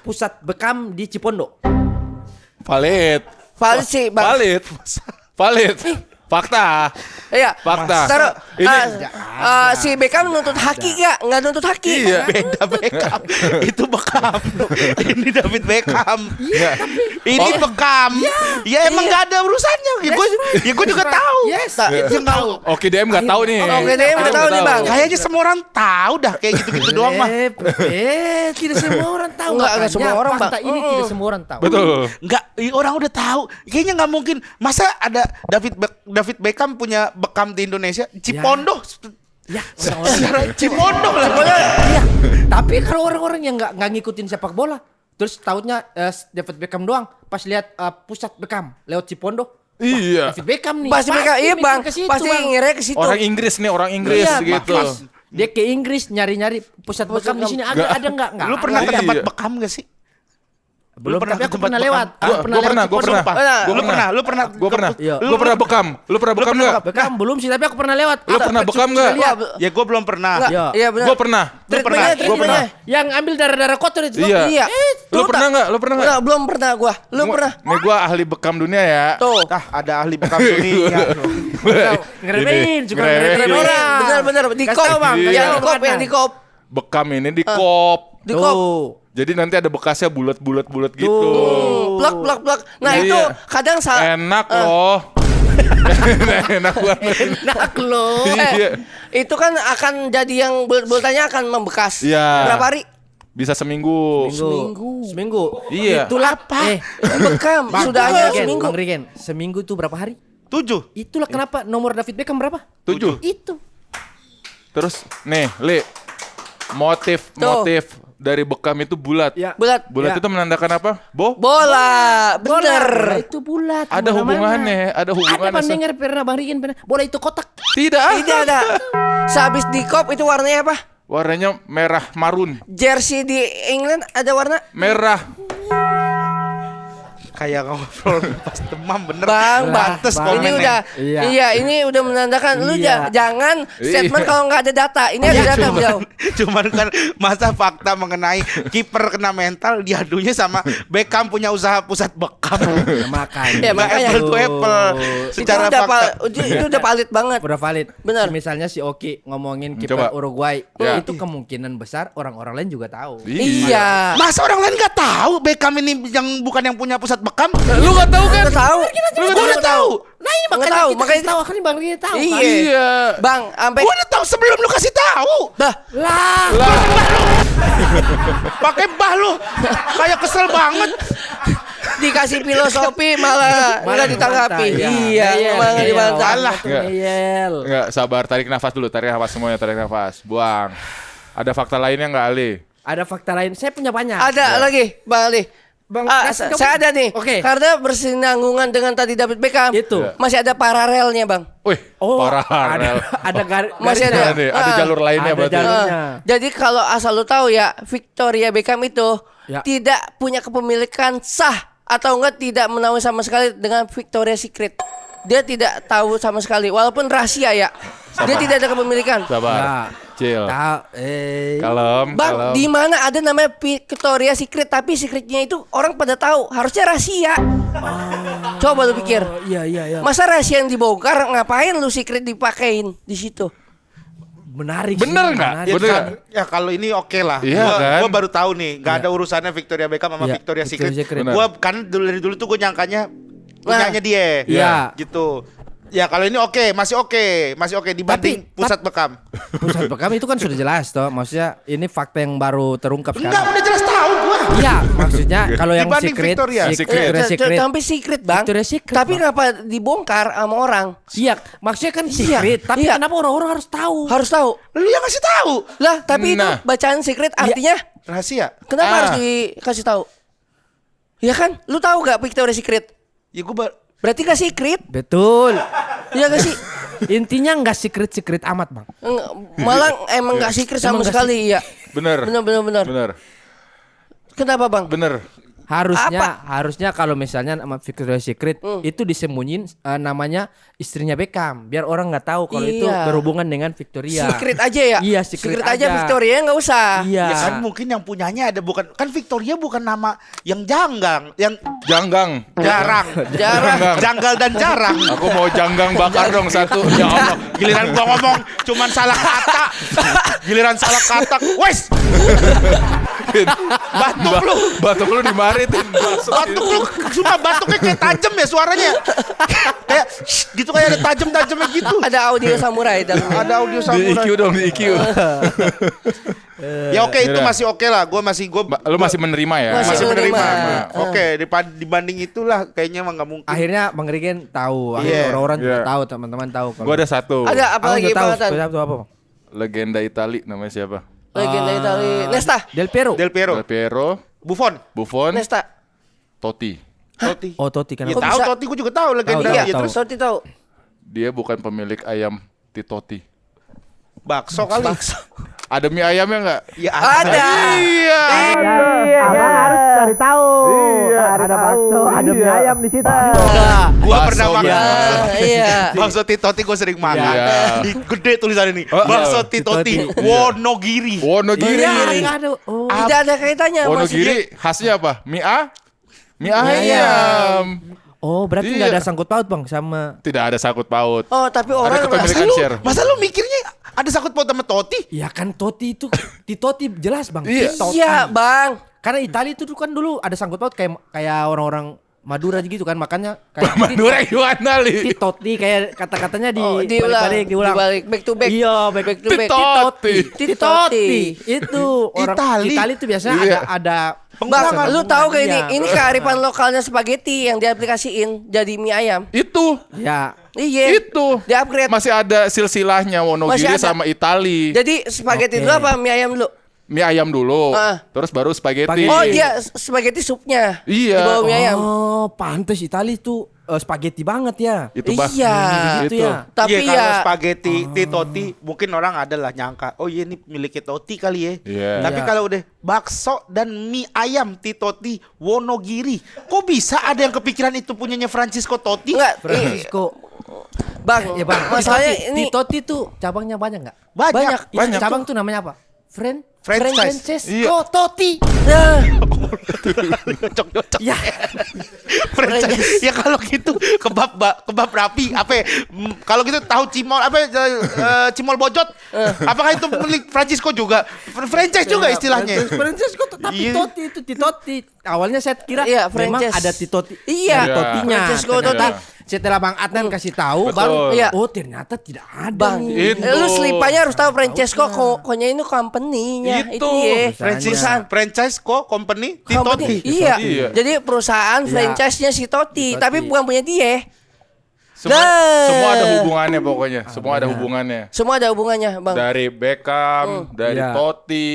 pusat bekam di Cipondo. Valid. Valid sih, Bang. Valid. Fakta. Iya. Fakta. Taruh, Ini- si Beckham nuntut haki gak? Nggak nuntut haki. Iya. Beda Beckham. Itu Beckham. Ini David Beckham. Ini Beckham. Ya emang nggak ada urusannya. Ya gue juga tahu. Yes, Itu tahu. Oke, DM nggak tahu nih. Oke, DM nggak tahu nih, Bang. Kayaknya semua orang tahu dah kayak gitu-gitu doang mah. Tidak semua orang tahu. Nggak Makanya semua orang, Bang. fakta ini tidak semua orang tahu. Betul. Enggak, orang udah tahu. Kayaknya nggak mungkin. Masa ada David Beckham punya bekam di Indonesia? Cipondo. Ya, Secara Cipondo lah. Iya. Tapi kalau orang-orang yang nggak ngikutin sepak bola, Terus tautnya David Beckham doang. Pas lihat pusat Beckham lewat Cipondo. Iya. David Beckham nih. Pasti mereka iya mikir bang, ke situ, pasti Bang. ngira ke situ. Orang Inggris nih, orang Inggris Iya, gitu. Pas dia ke Inggris nyari-nyari pusat Beckham di sini ada enggak? Lu pernah ke Iya. tempat Beckham gak sih? Belum, pernah tapi ke aku tempat pernah Beckham? lewat. Gua pernah. Lu pernah Gue pernah. Iya. Lu pernah bekam? Lu pernah bekam nggak? Beckham belum sih, tapi aku pernah lewat. Lu pernah bekam nggak? Ya gue belum pernah. Enggak, Iya. iya benar. Gue pernah. Treatmentnya, Gua pernah. Yang ambil darah-darah kotor itu. Iya. Iya. Lu pernah nggak? Lu pernah nggak? Enggak, belum pernah gua. Lu pernah? Nih gue ahli bekam dunia ya. Tuh. Ada ahli bekam dunia. Ngeremehin, suka Ngeremehin. ngeremehin orang. Benar di Kasih kop. tahu, Bang. Iya. Yang di kop, yang di kop. Bekam ini di kop. Di kop. Jadi nanti ada bekasnya bulat-bulat gitu. Plak. Nah, Iya. itu kadang Enak loh. Enak banget. Enak loh. Iya. Itu kan akan jadi yang buletannya akan membekas. Iya. Berapa hari? Bisa seminggu. Seminggu. Iya. Itulah apa? Bekam. Sudah aja seminggu. Bang Rigen, seminggu itu berapa hari? 7. Itulah kenapa nomor David Beckham berapa? 7. Itu. Terus nih, Li. Motif dari bekam itu bulat. Ya. Bulat. Bulat Ya. itu menandakan apa? Bola. Bola Bener. itu bulat. Ada Mana-mana. hubungannya, ada Ada hubungannya. Bang Dengar pernah Bang Rigen pernah. Bola itu kotak. Tidak. Tidak ada. Sehabis di kop itu warnanya apa? Warnanya merah marun. Jersey di England ada warna Merah. Kayak ngobrol pas demam bener. Bang, Pantes Bang. ini komennya. udah, Iya. iya ini udah menandakan lu Iya. jangan statement Iya. kalau nggak ada data. Ini ada data beliau. Cuman kan masa fakta mengenai kiper kena mental diadunya sama Beckham punya usaha pusat bekam. Makanya. Ya, Nggak makanya. apple to apple. Secara itu udah fakta. itu udah valid banget. Udah valid. Benar. Misalnya si Oki ngomongin Coba. kiper Uruguay, Ya. itu kemungkinan besar orang-orang lain juga tahu. Iya. Masa orang lain nggak tahu Beckham ini yang bukan yang punya pusat bekam? Lu gak tahu kan? Udah tahu. Gua udah tahu. Nah ini Nggak makanya tahu, kita makanya kasih tahu kan Bang Rigen tahu. Iya. Kan? Iya. Bang, sampai Gua udah tahu sebelum lu kasih tahu. dah Lah. Pakai bah lu. Kayak kesel banget. dikasih filosofi malah nggak ditanggapi. Iya. Iya, malah nggak dibantah. Alah. Ngeyel. Enggak, sabar, tarik nafas dulu, tarik nafas semuanya, tarik nafas. Buang. Ada fakta lainnya enggak, Ali? Ada fakta lain. Saya punya banyak. Ada lagi, Bang Ali. Bang, kasih kamu. Saya ada nih. Oke. Karena bersinanggungan dengan tadi David Beckham. Itu. Masih ada paralelnya, Bang. Wih, paralel. Ada Masih ada. Ada jalur lainnya Ada berarti. jalur. Jadi kalau asal lu tahu ya, Victoria Beckham itu Ya. tidak punya kepemilikan sah atau enggak tidak menaungi sama sekali dengan Victoria's Secret. Dia tidak tahu sama sekali, walaupun rahasia ya. Dia tidak ada kepemilikan. Sabar. Ya. Chill. Tahu. Kalem, Bang, kalem. di mana ada namanya Victoria's Secret tapi secretnya itu orang pada tahu, harusnya rahasia. Coba lu pikir. Iya. Masa rahasia yang dibongkar ngapain lu secret dipakein di situ? Menarik. Bener sih, nggak? menarik. Ya, Bener. ya kalau ini oke lah. Iya, gua, kan? gua baru tahu nih, nggak ada urusannya Victoria Beckham sama Iya, Victoria Secret. Victoria's Secret. Benar. Gua kan dari dulu tuh gue nyangkanya punyanya dia. Iya. Gitu. Ya kalau ini oke, masih oke dibanding Tapi- pusat Beckham. Pusat Beckham itu kan sudah jelas toh. Maksudnya ini fakta yang baru terungkap Enggak, sekarang. udah jelas tahu gua. Iya, maksudnya kalau yang Dibanding secret, Victoria. secret. Tapi secret, Bang. Victoria's Secret, Tapi Bang. kenapa dibongkar sama orang? Iya, maksudnya kan secret, tapi Iya. kenapa orang-orang harus tahu? Harus tahu. Lu yang kasih tahu. Lah, tapi Nah. itu bacaan secret artinya Rahasia. kenapa Ah. harus dikasih tahu? Ya kan? Lu tahu gak Victoria's Secret? Ya gua Berarti gak secret? Betul. Iya gak sih? Intinya nggak secret amat, Bang. Malah emang gak secret sama Emang nggak sekali, iya. Bener. Bener. Kenapa, Bang? Bener. Harusnya kalau misalnya sama Victoria's Secret itu disembunyiin namanya istrinya Beckham, biar orang nggak tahu kalau itu Iya. berhubungan dengan Victoria. Secret aja ya? Iya, secret aja aja. Victoria nggak usah. Iya. ya kan mungkin yang punyanya ada bukan kan Victoria bukan nama yang janggang, yang Janggang. jarang. Jarang. Janggal dan jarang. Aku mau janggang bakar dong satu. Ya Allah. Giliran gua ngomong cuman salah kata. Giliran salah kata. Wes. Batuk lu. Batuk lu dimaritin. Batuk lu. Cuma batuknya kayak tajam ya suaranya. Kayak gitu kayak ada tajam-tajamnya gitu. Ada audio samurai dalamnya. Ada audio Di samurai. IQ dong, di IQ. Ya oke itu Yaudah. masih oke lah. Gua masih Lu masih menerima ya? Masih menerima. menerima. Oke, dibanding itulah kayaknya emang nggak mungkin. Akhirnya Bang Rigen tahu, Iya. akhirnya orang-orang juga Iya. tahu, teman-teman tahu. Gua ada satu. Ada apa lagi, Bang Atan? Tahu apa, Bang? Legenda Itali namanya siapa? Legenda Itali. Nesta. Del Piero. Del Piero. Del Piero. Buffon. Nesta. Totti. Totti. Oh, Totti Ya kenapa? Kok tahu bisa? Totti gue juga tahu legenda. Tahu, Iya, Ya, tahu. terus Totti tahu. Dia bukan pemilik ayam Titotti. bakso kali. Ada mie ayamnya nggak? Ya Ada. Iya. Abang harus cari tahu. Ada bakso, ada mie ayam di situ. Gua pernah Bakso, makan. Iya. Bakso Titotti gue sering makan. Iya. Di gede tulisan ini. Oh, Bakso iya. Titotti Titotti. Wonogiri. Wonogiri. Iya, ada. Oh. Tidak ada kaitannya Mas. Wonogiri khasnya apa? Mie ayam. ayam. Oh, berarti Iya. nggak ada sangkut paut bang sama. Tidak ada sangkut paut. Oh, tapi Ada orang kepemilikan share. Masa lu mikirnya ada sangkut paut sama Totti? Ya kan Totti itu, Titotti jelas bang. Iya. Titotti. Iya, Bang. Karena Italia itu kan dulu ada sangkut paut kayak orang-orang Madura gitu kan, makanya kayak Madura gimana li? Titotti kayak kata-katanya Oh, dibalik diulang. Dibalik, back to back. Iya, back to back. Titotti. Titotti. Itu orang Itali. Italia itu biasanya Iya. ada Bang, lu tahu gak Iya. ini kearifan lokalnya spaghetti yang diaplikasiin jadi mie ayam. Itu. Ya. Iya. Itu. Di-upgrade. Masih ada silsilahnya Wonogiri Masih ada. sama Itali. Jadi spaghetti Oke. dulu apa mie ayam dulu? Mie ayam dulu, Ah. terus baru spaghetti. Spaghetti. Oh, dia spaghetti supnya. Iya. Di bawah mie ayam. Oh, pantes Italia itu spaghetti banget ya. Itu bah. Iya. Gitu Itu. ya. Tapi Iya, kalau ya spaghetti Titotti mungkin orang ada lah nyangka. Oh iya ini miliknya Totti kali ya. Iya. Tapi Iya. kalau udah bakso dan mie ayam Titotti Wonogiri, kok bisa ada yang kepikiran itu punyanya Francisco Totti? enggak, Francisco. Bang, Ya bang, masalahnya ini Titotti tuh cabangnya banyak nggak? Banyak. Iya, cabang tuh namanya apa? Franchise. Francesco Totti. nah, Nyocok-nyocok. Ya. Franchise. Ya kalau gitu kebab rapi apa ya? Kalau gitu tahu cimol apa cimol bojot. Apakah itu milik Francisco juga? Franchise juga istilahnya. Francesco tapi Iya. Totti itu Titotti. Awalnya saya kira Iya, memang franchise. ada Titotti. Iya. Titottinya. Francesco Ternyata Totti. setelah Bang Adnan kasih tahu, Betul. baru Iya. oh ternyata tidak ada Bang, nih. Itu. lu selipanya harus tahu Francesco konya ini company-nya. Itu. ya. Franchise company Titotti. Company. Iya. Iya. Jadi perusahaan Iya. franchise-nya si Totti, Totti. tapi bukan punya dia. Semua, Nah. semua ada hubungannya pokoknya. Semua ada hubungannya. Semua ada hubungannya, Bang. Dari Beckham, dari Iya. Totti,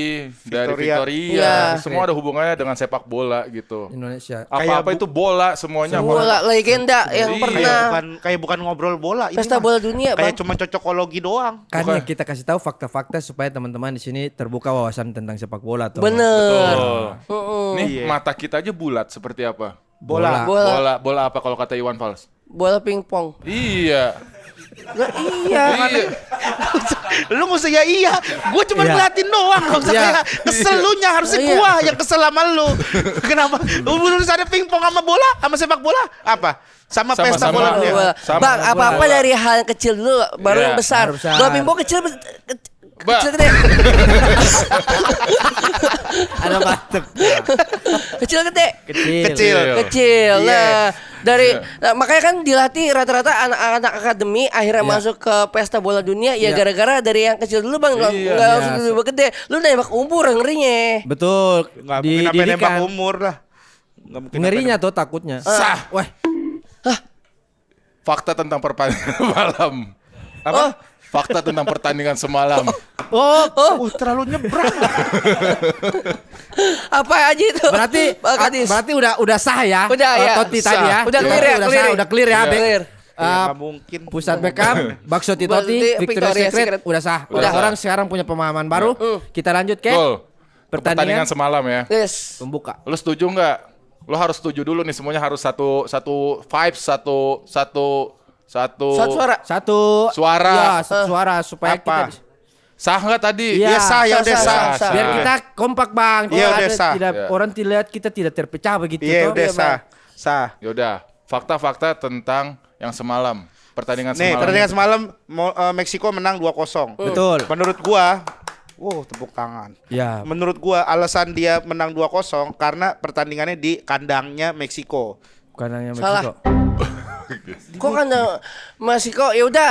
dari Victoria. Victoria, Iya. semua ada hubungannya dengan sepak bola gitu. Indonesia. Apa-apa itu bola semuanya. Bola legenda yang Iya. pernah Kayak bukan ngobrol bola ini pesta mah. bola dunia, Kayak Bang. cuma cocokologi doang. Kan ya kita kasih tahu fakta-fakta supaya teman-teman di sini terbuka wawasan tentang sepak bola tuh. Bener. Betul. Nih mata kita aja bulat seperti apa? Bola. Bola apa kalau kata Iwan Fals? Bola pingpong. Iya. Lah, iya. Iya. Lu mesti ya iya. Gue cuma Iya. ngeliatin doang. Gak usah Iya. kayak kesel lu nya harusnya Iya. gua yang kesel sama lu. Kenapa? Urus ada pingpong sama bola, sama sepak bola apa? Sama pesta Sama-sama. bola. Bola. Iya. Sama. Bang, apa-apa Bola. dari hal yang kecil dulu baru Iya, yang besar. baru besar. Bola pingpong kecil Ba- kecil gede. Ada batuk. Kecil gede. Kecil. Kecil. Kecil. Iya. Nah, nah, makanya kan dilatih rata-rata anak-anak akademi akhirnya Iya. masuk ke pesta bola dunia ya Iya. gara-gara dari yang kecil dulu Bang, nggak Iya. langsung lebih gede. Lu nembak umur ngerinya. Betul. Nggak mungkin sampai nembak Dididikan. umur lah. Nggak mungkin Ngerinya tuh takutnya. Sah. Wah, Fakta tentang pertandingan malam. Apa? Fakta tentang pertandingan semalam. terlalu nyebrang. Apa aja itu? berarti Bang Kadis. berarti udah sah ya. Udah, ya. Totti Sah. tadi ya. Udah Berarti clear ya, udah clear sah, ya. udah clear ya, Iya. Bek. Clear. Ya, nggak mungkin. Pusat Beckham, Bakso Titotti, Totti, Victoria's Victoria's Secret Secret. udah sah. Udah. Orang sekarang punya pemahaman baru. Kita lanjut ke Betul. pertandingan Semalam ya. Yes. pembuka. Lu setuju nggak? Lu harus setuju dulu nih, semuanya harus satu vibes, satu Satu suara. Satu Suara. Ya, satu suara supaya Apa? kita sah nggak tadi? Iya. Ya sah, ya udah Sah, sah. sah. biar kita kompak Bang. Iya, Tidak udah ada- sah. tidak Iya. orang lihat kita tidak terpecah begitu Iya toh. udah sah. Sah. Yaudah, fakta-fakta tentang yang semalam. Pertandingan Nih, semalam. pertandingan semalam Meksiko menang 2-0. Betul. Menurut gua, tepuk tangan. Ya. Menurut gua alasan dia menang 2-0 karena pertandingannya di kandangnya Meksiko. Bukan hanya Salah. Meksiko. Kok kan masih kok ya udah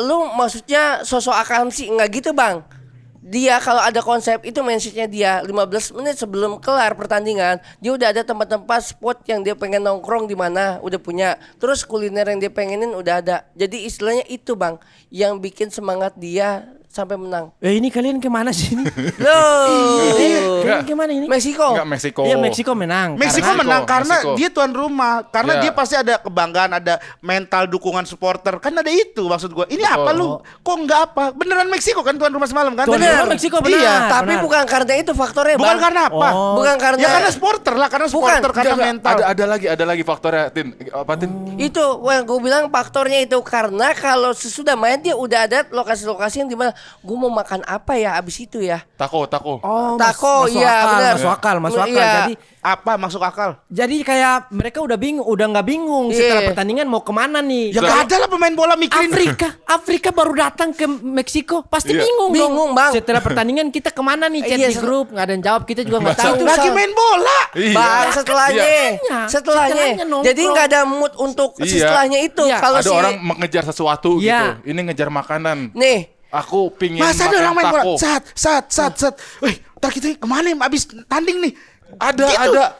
lu maksudnya sosok akamsi enggak gitu Bang. Dia kalau ada konsep itu mindsetnya dia 15 menit sebelum kelar pertandingan dia udah ada tempat-tempat spot yang dia pengen nongkrong di mana udah punya, terus kuliner yang dia pengenin udah ada. Jadi istilahnya itu Bang yang bikin semangat dia sampai menang? Ini kalian kemana sih ini? Loh. Kalian kemana ini? Meksiko. Enggak Meksiko. Iya Meksiko menang. Meksiko Karena- menang karena Meksiko. dia tuan rumah, karena Iya. dia pasti ada kebanggaan, ada mental dukungan supporter, kan ada itu maksud gua. Ini apa lu? Kok nggak apa? Beneran Meksiko kan tuan rumah semalam kan? Tuan Bener. rumah Meksiko benar. Iya, Tapi benar. bukan karena itu faktornya, Bukan Bang. karena apa? Oh. Bukan karena Ya karena supporter lah, karena supporter, karena Enggak, mental. ada lagi faktornya, Tin. Apa, Tin? Itu yang gue bilang faktornya itu karena kalau sesudah main dia udah ada lokasi-lokasi yang dimana gue mau makan apa ya abis itu ya. Tako. Oh, Tako, masuk iya, akal, benar. masuk akal. Iya. Apa masuk akal? Jadi kayak mereka udah bingung, udah nggak bingung setelah Iya. pertandingan mau kemana nih. Ya gak ada lah pemain bola mikirin. Afrika baru datang ke Meksiko, pasti Iya. bingung dong. Bingung, Bang. Setelah pertandingan kita kemana nih? Chat Iya, di grup, nggak ada yang jawab, kita juga nggak tahu. Itu Lagi Sal. main bola. Iya. Bang, setelahnya, Setelahnya setelahnya. nongkrong. Jadi nggak ada mood untuk Iya. setelahnya itu. Iya. Kalau Ada si orang mengejar sesuatu Iya. gitu. Ini ngejar makanan. nih, Aku pingin Masa ada makan orang main bola? tako. Sat. Wih, ntar kita kemana ya abis tanding nih? Ada.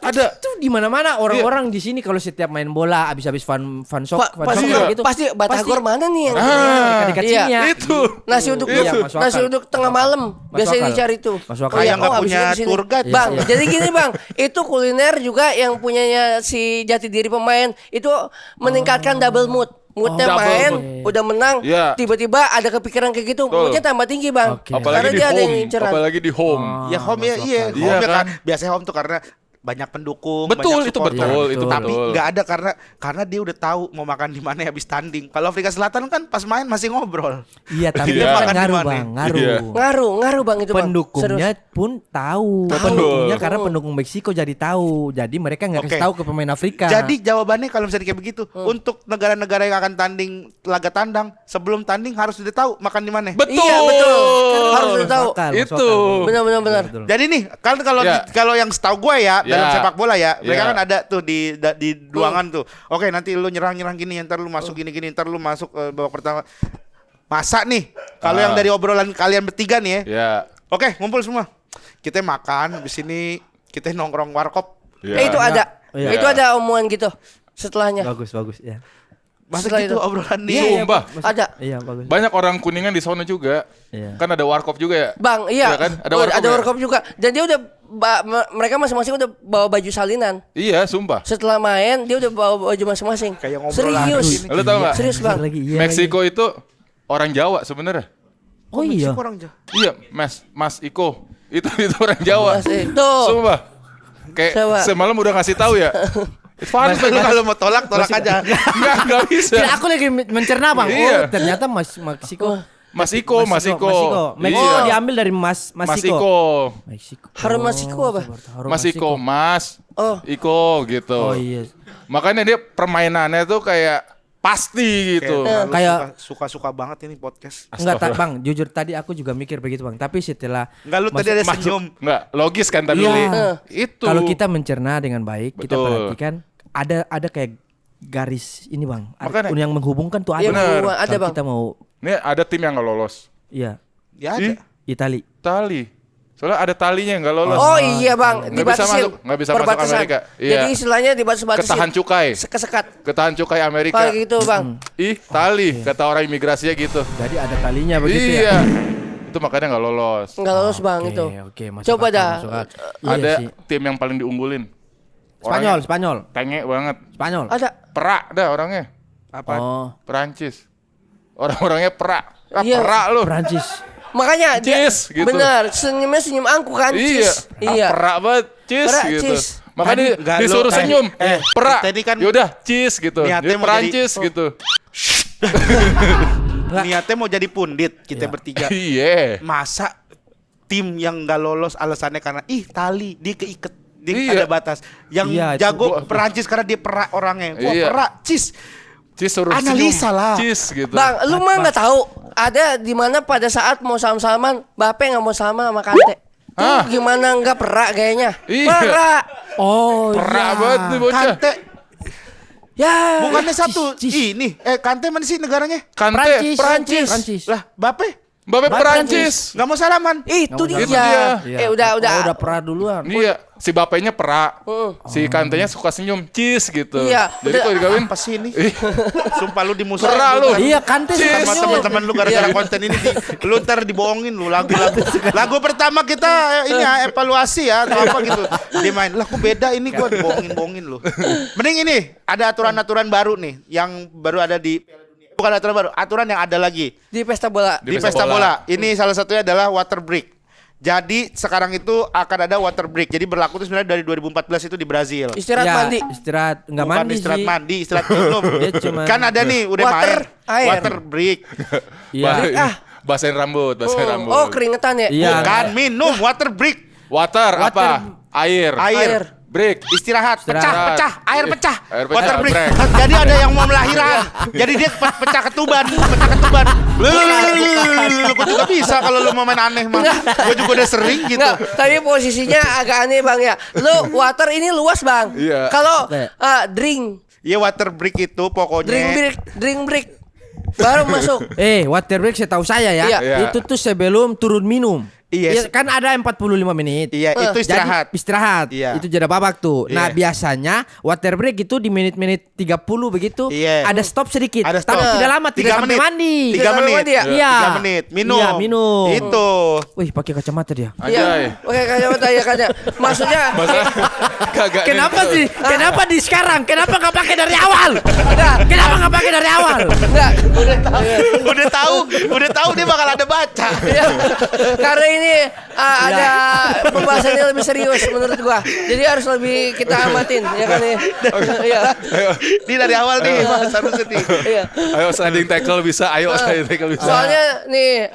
Itu di mana-mana orang-orang di sini kalau setiap main bola habis-habis fan pasti soccer gitu. pasti Batagor mana nih yang dekat-dekat Iya. sini ya. Itu. nasi uduk Iya, masuk nasi akal. uduk tengah malam Masuk biasanya akal. dicari tuh. Masuk akal. Kayak iya, nggak kok punya habis itu di sini? tour guide. Bang, Iya. jadi gini Bang, itu kuliner juga yang punyanya si jati diri pemain itu meningkatkan double mood. Moodnya Double main, mood. udah menang, Iya. tiba-tiba ada kepikiran kayak gitu, Betul. moodnya tambah tinggi Bang. Oke. Apalagi Karena di dia ada yang home. inceran. Apalagi di home. Ya home ya masuk iya. akal. Home Iya ya kan. kan? Biasanya home tuh karena banyak pendukung, Betul, banyak itu supporter. betul, itu Tapi betul. nggak ada karena dia udah tahu mau makan di mana habis tanding. Kalau Afrika Selatan kan pas main masih ngobrol. Iya, tapi Iya. dia Makan di ngaruh mana? Bang, ngaruh. Iya. Ngaruh Bang itu Bang. Pendukungnya pun tahu. Betul. Pendukungnya karena pendukung Meksiko jadi tahu. Jadi mereka nggak kasih Oke. tahu ke pemain Afrika. Jadi jawabannya kalau misalnya kayak begitu, untuk negara-negara yang akan tanding laga tandang, sebelum tanding harus udah tahu makan di mana. Betul. Iya, betul. Harus udah tahu. Itu. Benar. Jadi nih, kan kalau Ya. kalau yang setahu gue ya, dalam Ya. sepak bola ya, mereka Ya. kan ada tuh di ruangan tuh. Oke, nanti lu nyerang gini, ntar lu masuk gini, ntar lu masuk babak pertama. Masa nih, kalau yang dari obrolan kalian bertiga nih ya. Ya. Oke, ngumpul semua. Kita makan di sini, kita nongkrong warkop. Ya. Itu ada. Iya. Itu ada omongan gitu setelahnya. bagus ya. Masa Setelah gitu itu. obrolan nih. Sumpah. Ada. Iya, bagus. Banyak orang Kuningan di sana juga. Iya. Kan ada warkop juga ya? Bang, iya. Iya kan? Ada Oh, warkop ada ya? warkop juga. Dan dia udah mereka masing-masing udah bawa baju salinan. Iya, sumpah. Setelah main dia udah bawa baju masing-masing. Kayak ngobrol Serius. lagi Lu tau gak? Serius Bang. Lagi, iya, Meksiko itu orang Jawa sebenarnya. Oh iya. Meksiko orang Jawa. Iya, Mas Iko. Itu orang Jawa. Mas Iko. Sumpah. Kayak Coba. semalam udah ngasih tahu ya. Fun Lu kalau mau tolak aja. Enggak bisa. Kira aku lagi mencerna Bang. Iya. Oh, ternyata Meksiko. Mas Iko. Meksiko Iya. diambil dari Mas Mas Iko. Iko. Meksiko. Harun Masiku apa? Harun Mas Iko, Mas. Oh. Iko gitu. Oh iya. Makanya dia permainannya tuh kayak pasti gitu. Kayak- suka-suka banget ini podcast. Enggak Bang, jujur tadi aku juga mikir begitu Bang. Tapi setelah Enggak, lu tadi ada senyum. Enggak, logis kan tadi. Iya. Li? Itu. kalau kita mencerna dengan baik, kita Betul. perhatikan ada kayak garis ini Bang. Makanya. Yang menghubungkan tuh ada. Iya, Bener. ada Kalau Bang. kita mau Nih ada tim yang nggak lolos. iya, Ya Ih, ada. Itali. tali. Soalnya ada talinya yang nggak lolos. Oh iya Bang, Nggak bisa dibatasin. masuk, nggak bisa masuk Perbatasan. Amerika. Iya. Jadi istilahnya dibatas-batasin. Ketahan cukai. Kesekat. Ketahan cukai Amerika. Kayak gitu Bang. Ih, tali. Kata orang imigrasinya gitu. Jadi ada talinya begitu Iya. ya. Itu makanya nggak lolos. Enggak lolos Bang itu. Oke, masuk Coba akal, dah. masuk akal. Iya Ada sih. tim yang paling diunggulin. Spanyol. Tenge banget. Spanyol. Ada. Perak dah orangnya. Apa? Oh, Perancis. Orang-orangnya perak. Ah, Iya. perak lu. Prancis. Makanya dia Cis, gitu. benar, senyumnya senyum angku kan, Iya. cis. Iya. Perak banget, cis Perak, gitu. cis. Makanya Enggak, disuruh lu- senyum. Perak. kita ini kan Yaudah, cis gitu. niatnya Dia mau Perancis jadi- gitu. Niatnya mau jadi pundit kita bertiga. Iya. Masa tim yang nggak lolos alasannya karena tali dia keiket, dia Iya. ada batas. Yang Iya, itu jago gua- Perancis karena dia perak orangnya. Wah, Iya. perak, cis. Cis suruh Analisa senyum. lah. Cis gitu. Bang, lu mah nggak tahu ada di mana pada saat mau salam-salaman, Bape nggak mau sama Kante. Tuh Hah? gimana nggak perak kayaknya? Iya. Perak. Oh, Perak iya. banget nih bocah. Kante, Ya. bukannya satu Cis. ini. Kante mana sih negaranya? Kante, Prancis. Perancis. Lah, Bape Bape Perancis. nggak mau salaman. Itu dia. dia. Iya. Udah. Udah pernah duluan. Iya, si bapaknya perak, si kantenya suka senyum, cheese gitu. Iya, Jadi kalau digawin Apa sih ini? Sumpah lu dimusuhin Pernah lu. Iya, Kante suka sama senyum. teman-teman lu gara-gara konten ini lu ntar dibohongin lu lagu-lagu. Lagu pertama kita ini ya evaluasi ya atau apa gitu. Dia main, lah kok beda ini gua dibohongin lu. Mending ini ada aturan-aturan baru nih yang baru ada di bukan aturan baru, aturan yang ada lagi Di pesta bola. di pesta bola. Ini salah satunya adalah water break. Jadi sekarang itu akan ada water break. Jadi berlaku itu sebenarnya dari 2014 itu di Brazil. Istirahat Ya, mandi. Istirahat enggak Bukan mandi istirahat sih. mandi, istirahat minum. Dia cuman- Kan ada nih udah Water, air. water break. Iya. basahin rambut, basahin rambut. Oh, keringetan ya? Iya. Bukan minum, water break. Water, apa? Air. Air. Break. Istirahat, Istirahat. pecah, air pecah. Air pecah, Water break. break. Jadi ada yang mau melahirkan. Jadi dia pecah ketuban. Gue juga bisa kalau lu mau main aneh mah. Gue juga udah sering gitu. Enggak, tapi posisinya agak aneh bang ya. Lu water ini luas bang. Iya. Kalau Oke. drink, Iya water break itu pokoknya. drink break, baru masuk. Water break setahu saya ya. Iya. Itu tuh sebelum turun minum. Iya. Kan ada 45 menit. Iya, itu istirahat. Jadi, istirahat. Iya. Itu jeda babak tuh. Nah, Iya. biasanya water break itu di menit-menit 30 begitu. Iya. Ada stop sedikit. Ada stop. Tapi tidak lama, 3 tidak sampai menit. mandi. 3 Tidak sampai menit. mandi ya? Iya. 3 menit. Minum. Iya, minum. Itu. Wih, pakai kacamata dia. Iya. Anjay. Oke, kacamata ya kan ya. Maksudnya Kagak. Kenapa sih? Kenapa di sekarang? Kenapa nggak pakai dari awal? enggak, Kenapa nggak pakai dari awal? enggak. udah tahu dia bakal ada baca. Iya. Karena ini ada pembahasannya lebih serius menurut gua. Jadi harus lebih kita amatin ya kan ya. Iya. Ini dari awal nih Mas harusnya nih. Iya. Ayo sliding tackle bisa, ayo sliding tackle bisa. Soalnya nih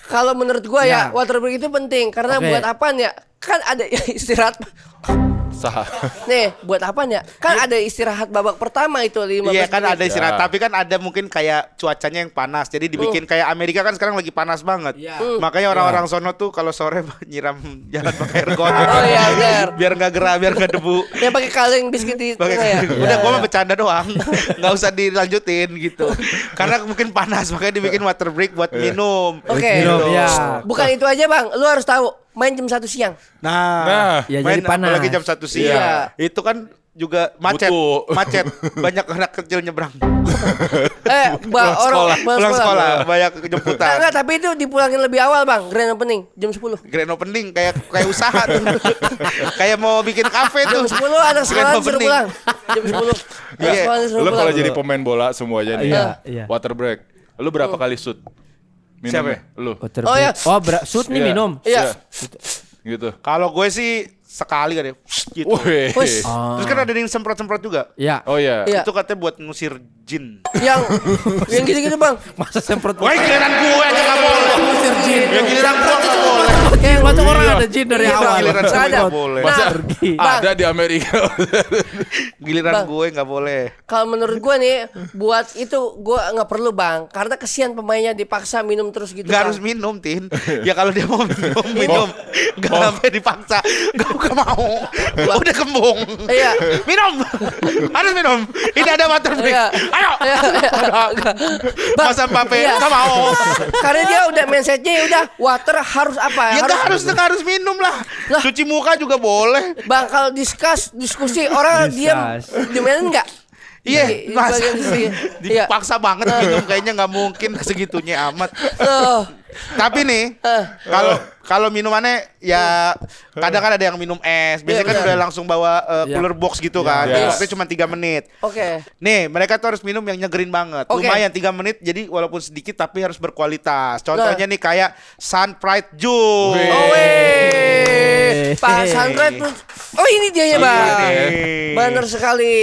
kalau menurut gua ya, Ya. water break itu penting karena Oke. buat apaan ya? Kan ada istirahat. Sah. Nih, buat apaan ya? Kan ada istirahat babak pertama itu 15 Iya kan menit. ada istirahat, Ya. tapi kan ada mungkin kayak cuacanya yang panas. Jadi dibikin kayak Amerika kan sekarang lagi panas banget. Makanya orang-orang sono tuh kalau sore nyiram jalan pakai air got. Oh iya, benar. Biar nggak gerah, biar nggak debu. Ya pakai kaleng biskuit di Pakai tengah ya. udah gua mah bercanda doang. Nggak usah dilanjutin gitu. Karena mungkin panas makanya dibikin water break buat minum. Oke. Minum, ya. Bukan itu aja, Bang. Lu harus tahu, main jam 1 siang. Nah, Ya, main jadi panas. apalagi jam 1 siang. Iya. Itu kan juga macet, Butuh. macet. Banyak anak kecil nyebrang. Pulang sekolah, banyak jemputan. Enggak, tapi itu dipulangin lebih awal, Bang. Grand opening jam 10. Grand opening kayak usaha tuh. Kayak mau bikin kafe tuh. Jam 10 anak sekolah Grand disuruh opening. pulang. Jam 10. Iya. Sekolah disuruh Lu pulang. kalau jadi pemain bola semuanya nih. Iya, iya. Water break. Lu berapa kali shoot? Minumnya? Lu. Water Oh, break. iya. Oh, shoot nih Iya. minum. Iya. Gitu. Kalau gue sih sekali kan ya, gitu. Wih. Wes. Terus kan ada yang semprot-semprot juga. Iya. Oh iya. Iya. Itu katanya buat ngusir jin. Yang gitu-gitu, Bang. Masa semprot. Wah, giliran gue aja nggak boleh. Ngusir jin. Ya giliran gue nggak boleh. Kayak waktu orang ada jin dari Iya, awal. Bang. Giliran Nggak gue ada. nggak boleh. Masa Pergi. Bang. ada di Amerika. Giliran Bang. gue nggak boleh. Kalau menurut gua nih, buat itu gua nggak perlu, Bang. Karena kesian pemainnya dipaksa minum terus gitu. Gak Bang. harus minum, Tin. Ya kalau dia mau minum. Gak sampai dipaksa. Gak mau. Udah kembung. Iya. Minum. Harus minum. Ini ada water break. Iya. Ayo. Iya, iya. Bang, Masa Mbappe iya. gak mau. Karena dia udah mindsetnya ya udah water harus apa? Ya gak harus minum lah. Lah. Cuci muka juga boleh. Bang, kalau diskusi orang diam dimainin enggak? Iya, Di masa bagian diskusi. Iya. dipaksa banget minum kayaknya nggak mungkin segitunya amat. Loh. Tapi nih, kalau minumannya ya kadang kan ada yang minum es. Biasanya kan benar. udah langsung bawa cooler box gitu kan. Jadi Iya. waktunya cuma 3 menit. Oke. Nih, mereka tuh harus minum yang nyegerin banget. Oke. Lumayan 3 menit, jadi walaupun sedikit tapi harus berkualitas. Contohnya nih kayak Sun Pride Juice. Wih. Oh weh. Pak Sandra tuh. Oh ini dia ya, Bang. Ini. Benar sekali.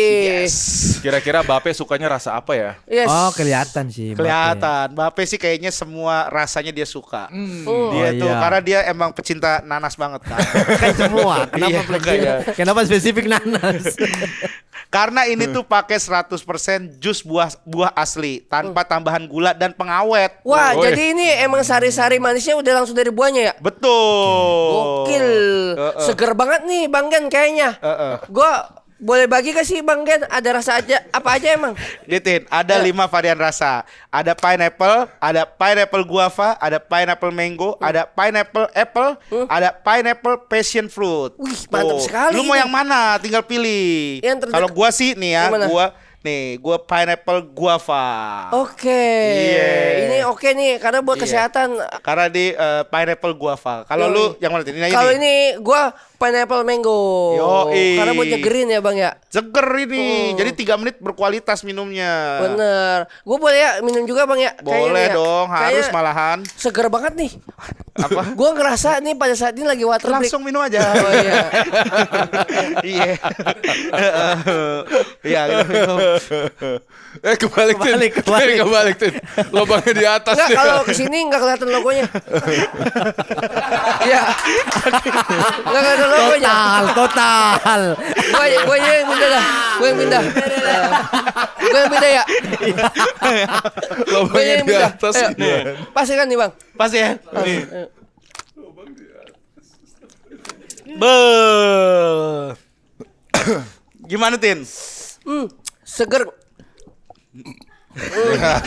Kira-kira Bape sukanya rasa apa ya? Yes. Oh, kelihatan sih. Kelihatan. Mbappe sih kayaknya semua rasanya dia suka. Oh. Dia Oh, tuh iya. karena dia emang pecinta nanas banget kan. Kan semua. Kenapa Iya, makanya. Kenapa spesifik nanas? Karena ini tuh pakai 100% jus buah asli tanpa tambahan gula dan pengawet. Wah, Woi. jadi ini emang sari-sari manisnya udah langsung dari buahnya ya? Betul. Gokil. Seger banget nih Bang Gen kayaknya. Gua Boleh bagi gak sih Bang Gen? Ada rasa aja apa aja emang? Ditin, ada 5 varian rasa. Ada pineapple guava, ada pineapple mango, ada pineapple apple, ada pineapple passion fruit. Wih, mantap sekali Lu mau ini. yang mana? Tinggal pilih. Yang terdekat. Kalau gua sih nih ya, Yang mana? gua pineapple guava. Oke. Iya. Ini oke nih karena buat Iya. kesehatan. Karena di pineapple guava. Kalau lu yang mana? Tin? Kalau ini gua pineapple mango. Yoi. Karena buat nyegerin ya Bang ya. seger ini. Jadi 3 menit berkualitas minumnya. Bener. Gue boleh ya minum juga Bang ya? Boleh Kayaknya ya. dong, harus Kayaknya malahan. seger banget nih. Apa? Gue ngerasa nih pada saat ini lagi water break. Langsung minum aja. Oh iya. Iya. Iya, gitu minum. Kebalik Tin. Lubangnya di atas. Enggak, nih. kalau kesini nggak kelihatan logonya. Iya. Nggak kelihatan logonya. Total. Gue yang pindah dah. Gue yang pindah. Gue yang pindah ya. Gue Lubangnya yang di pindah. atas. Ayo. Iya. Pasti kan nih Bang. Pas ya. Nih. Be. Gimana Tin? Seger.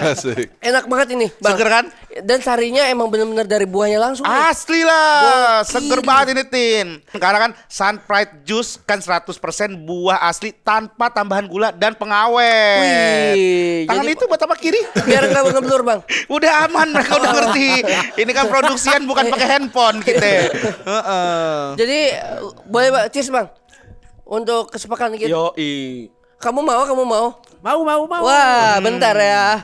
Asik. Enak banget ini Bang. Seger kan? Dan sarinya emang bener-bener dari buahnya langsung nih. Asli lah, Gokil. seger banget ini Tin. Karena kan Sunpride Juice kan 100% buah asli tanpa tambahan gula dan pengawet. Wih, Tangan jadi- itu buat apa kiri? Biar nggak ngeblur Bang. Udah aman, mereka udah ngerti. Ini kan produksian bukan pakai handphone kita. Heeh. Jadi boleh Bang, cheers Bang. Untuk kesepakatan kita. Yoi. Kamu mau? Mau. Wah, bentar ya.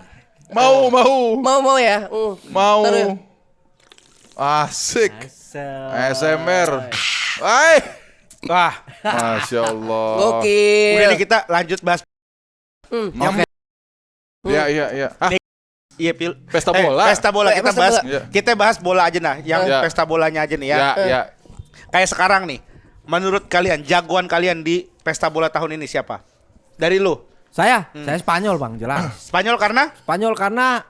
Mau. Mau ya? Mau. Bentar ya. Asik. ASMR. Hai. Wah, Masya Allah. Gokil. udah nih kita lanjut bahas. Iya. Iya, Pil. Pesta bola. Pesta bola kita Pesta bahas. bola. Iya. Kita bahas bola aja nah, yang Ya. pesta bolanya aja nih ya. Ya. Kayak sekarang nih. Menurut kalian jagoan kalian di pesta bola tahun ini siapa? Dari lu. Saya Spanyol Bang, jelas. Spanyol karena Spanyol karena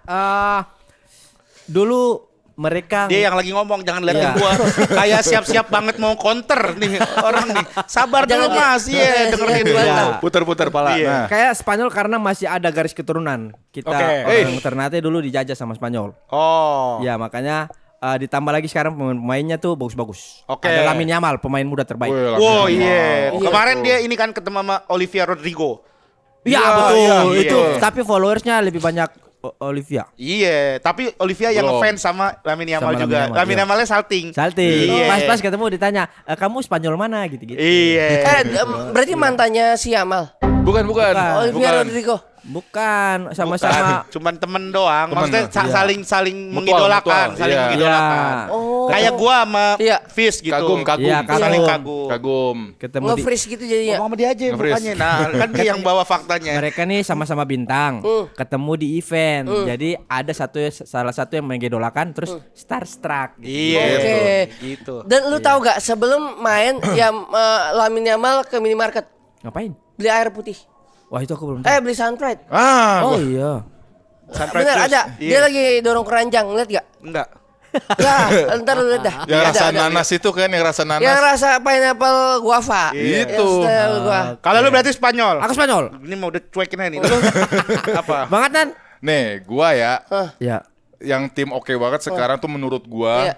dulu mereka dia yang lagi ngomong, jangan liatin Iya. gua. Kayak siap-siap banget mau counter nih orang nih. Sabar dulu Jangan Mas, iya dengerin dulu. Iya. Putar-putar pala. Iya. Nah. kayak Spanyol karena masih ada garis keturunan. Kita Oke. orang Ternate dulu dijajah sama Spanyol. Oh. Ya makanya ditambah lagi sekarang pemain-pemainnya tuh bagus-bagus. Oke. Ada Lamine Yamal, pemain muda terbaik. Wih, Wow, langsung. iya. Iya. Kemarin dia ini kan ketemu sama Olivia Rodrigo. Iya Iya, betul. iya, Itu iya. tapi followersnya lebih banyak Olivia. Iya, tapi Olivia yang Belum. ngefans sama Lamine Yamal Sama juga. Lamine Yamal, Lamine iya. Yamalnya salting. Salting. Iya. Pas-pas ketemu ditanya, kamu Spanyol mana gitu-gitu. Iya. Berarti mantannya si Yamal. Bukan. Olivia Rodrigo. Bukan, sama-sama. Cuman temen doang. Temen, Maksudnya iya. saling Mutual, mengidolakan, mutual, saling iya. mengidolakan. Oh. Kayak gua sama Iya. Fis gitu. Kagum. Iya, kagum. Saling kagum. Kagum. Ketemu di Nge-freeze gitu jadinya. Ngomong sama dia aja Nge-freeze. bukannya. Nah, kan dia yang bawa faktanya. mereka nih sama-sama bintang, ketemu di event. Jadi ada salah satu yang mengidolakan terus starstruck. Gitu. Iya. Oke. Gitu. Dan lu tahu gak sebelum main ya Lamine Yamal ke minimarket Ngapain? beli air putih. Wah itu aku belum tahu. Beli Sunpride. Oh iya. Sunpride Bener Juice. ada. Iya. Dia lagi dorong keranjang, lihat gak? Enggak. Ya, ntar lu lihat dah. Yang Ada, rasa ada. nanas itu kan, yang rasa nanas. Yang rasa pineapple guava. Itu. Yang style gua. Kalau lu berarti Spanyol. Aku Spanyol. Ini mau udah cuekin aja nih. Lu apa? Banget kan? Nih, gua ya, Ya. yang tim oke banget sekarang tuh menurut gua Iya.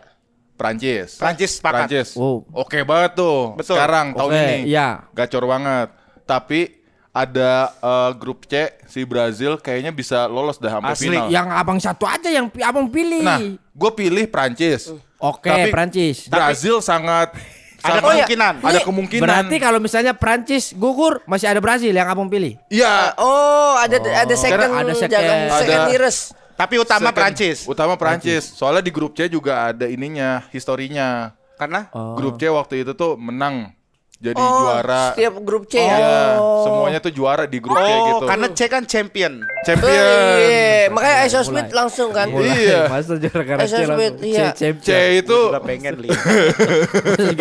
Prancis. Prancis sepakat. Prancis. Wow. Oke banget tuh. Betul. Sekarang tahun Oke, ini. iya. Gacor banget. Tapi ada grup C si Brazil kayaknya bisa lolos dah sampai Asli. final. Yang abang satu aja yang abang pilih. Nah, gue pilih Prancis. Oke, Tapi Prancis. Brazil sangat Ada Oh, iya. kemungkinan. ada Ini kemungkinan. Berarti kalau misalnya Prancis gugur, masih ada Brazil yang abang pilih. Iya. Oh, ada second Ada second. second Ada- nearest. Tapi utama Second. Prancis. Utama Prancis. Soalnya di grup C juga ada ininya, historinya. Karena Grup C waktu itu tuh menang. Jadi Oh, juara. setiap grup C ya. Iya, semuanya tuh juara di grup C gitu. karena C kan champion. Champion. Iya, makanya Iso Smith langsung kan. Iya. Masuk gara-gara Iso C Smith, iya. C itu Gua pengen lihat.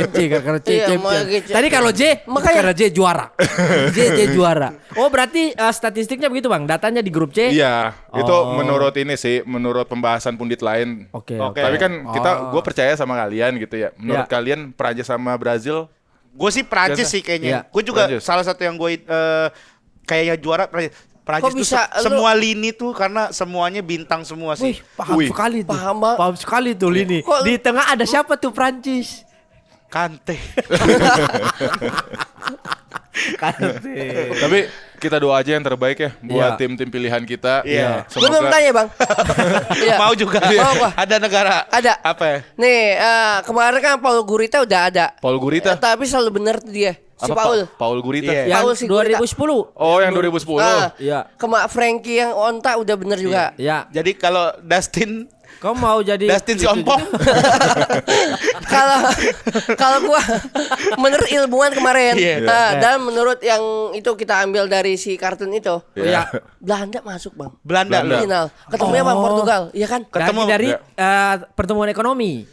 C gara-gara C Iya, champion. mau gitu. Tadi kalau J, Makanya- karena J juara. J juara. Oh berarti statistiknya begitu bang? Datanya di grup C? Iya, itu Oh. menurut ini sih, menurut pembahasan pundit lain. Oke. Oke. Tapi kan gue percaya sama kalian gitu ya. Menurut Iya. kalian Prancis sama Brazil Gue sih Prancis sih Iya. kayaknya. Gue juga Prancis. salah satu yang gue kayaknya juara Prancis. Prancis Kok tuh bisa lu- semua lini tuh karena semuanya bintang semua Wih, sih. paham sekali tuh. Paham sekali tuh Lini. Kok- Di tengah ada siapa tuh Prancis? Kante. Tapi kita doa aja yang terbaik ya buat Iya. tim-tim pilihan kita. Iya. Gue belum tanya bang. Iya. Mau juga. Mau apa? Ada negara. Ada. Apa ya? Nih kemarin kan Paul Gurita udah ada. Paul Gurita. Tapi selalu bener tuh dia. Si Apa, Paul. Paul Gurita. Iya. Yang Paul si Gurita. 2010. Oh, yang 2010. Iya. Frankie yang onta udah bener juga. Ya, Jadi kalau Dustin kau mau jadi Dustin si ompong. Kalau kalau gua menurut ilmuwan kemarin Iya. dan menurut yang itu kita ambil dari si kartun itu, Iya. Belanda masuk bang. Belanda. Belanda. Final. Ketemunya bang Portugal, iya kan? Ketemu. dari Ya. pertumbuhan ekonomi.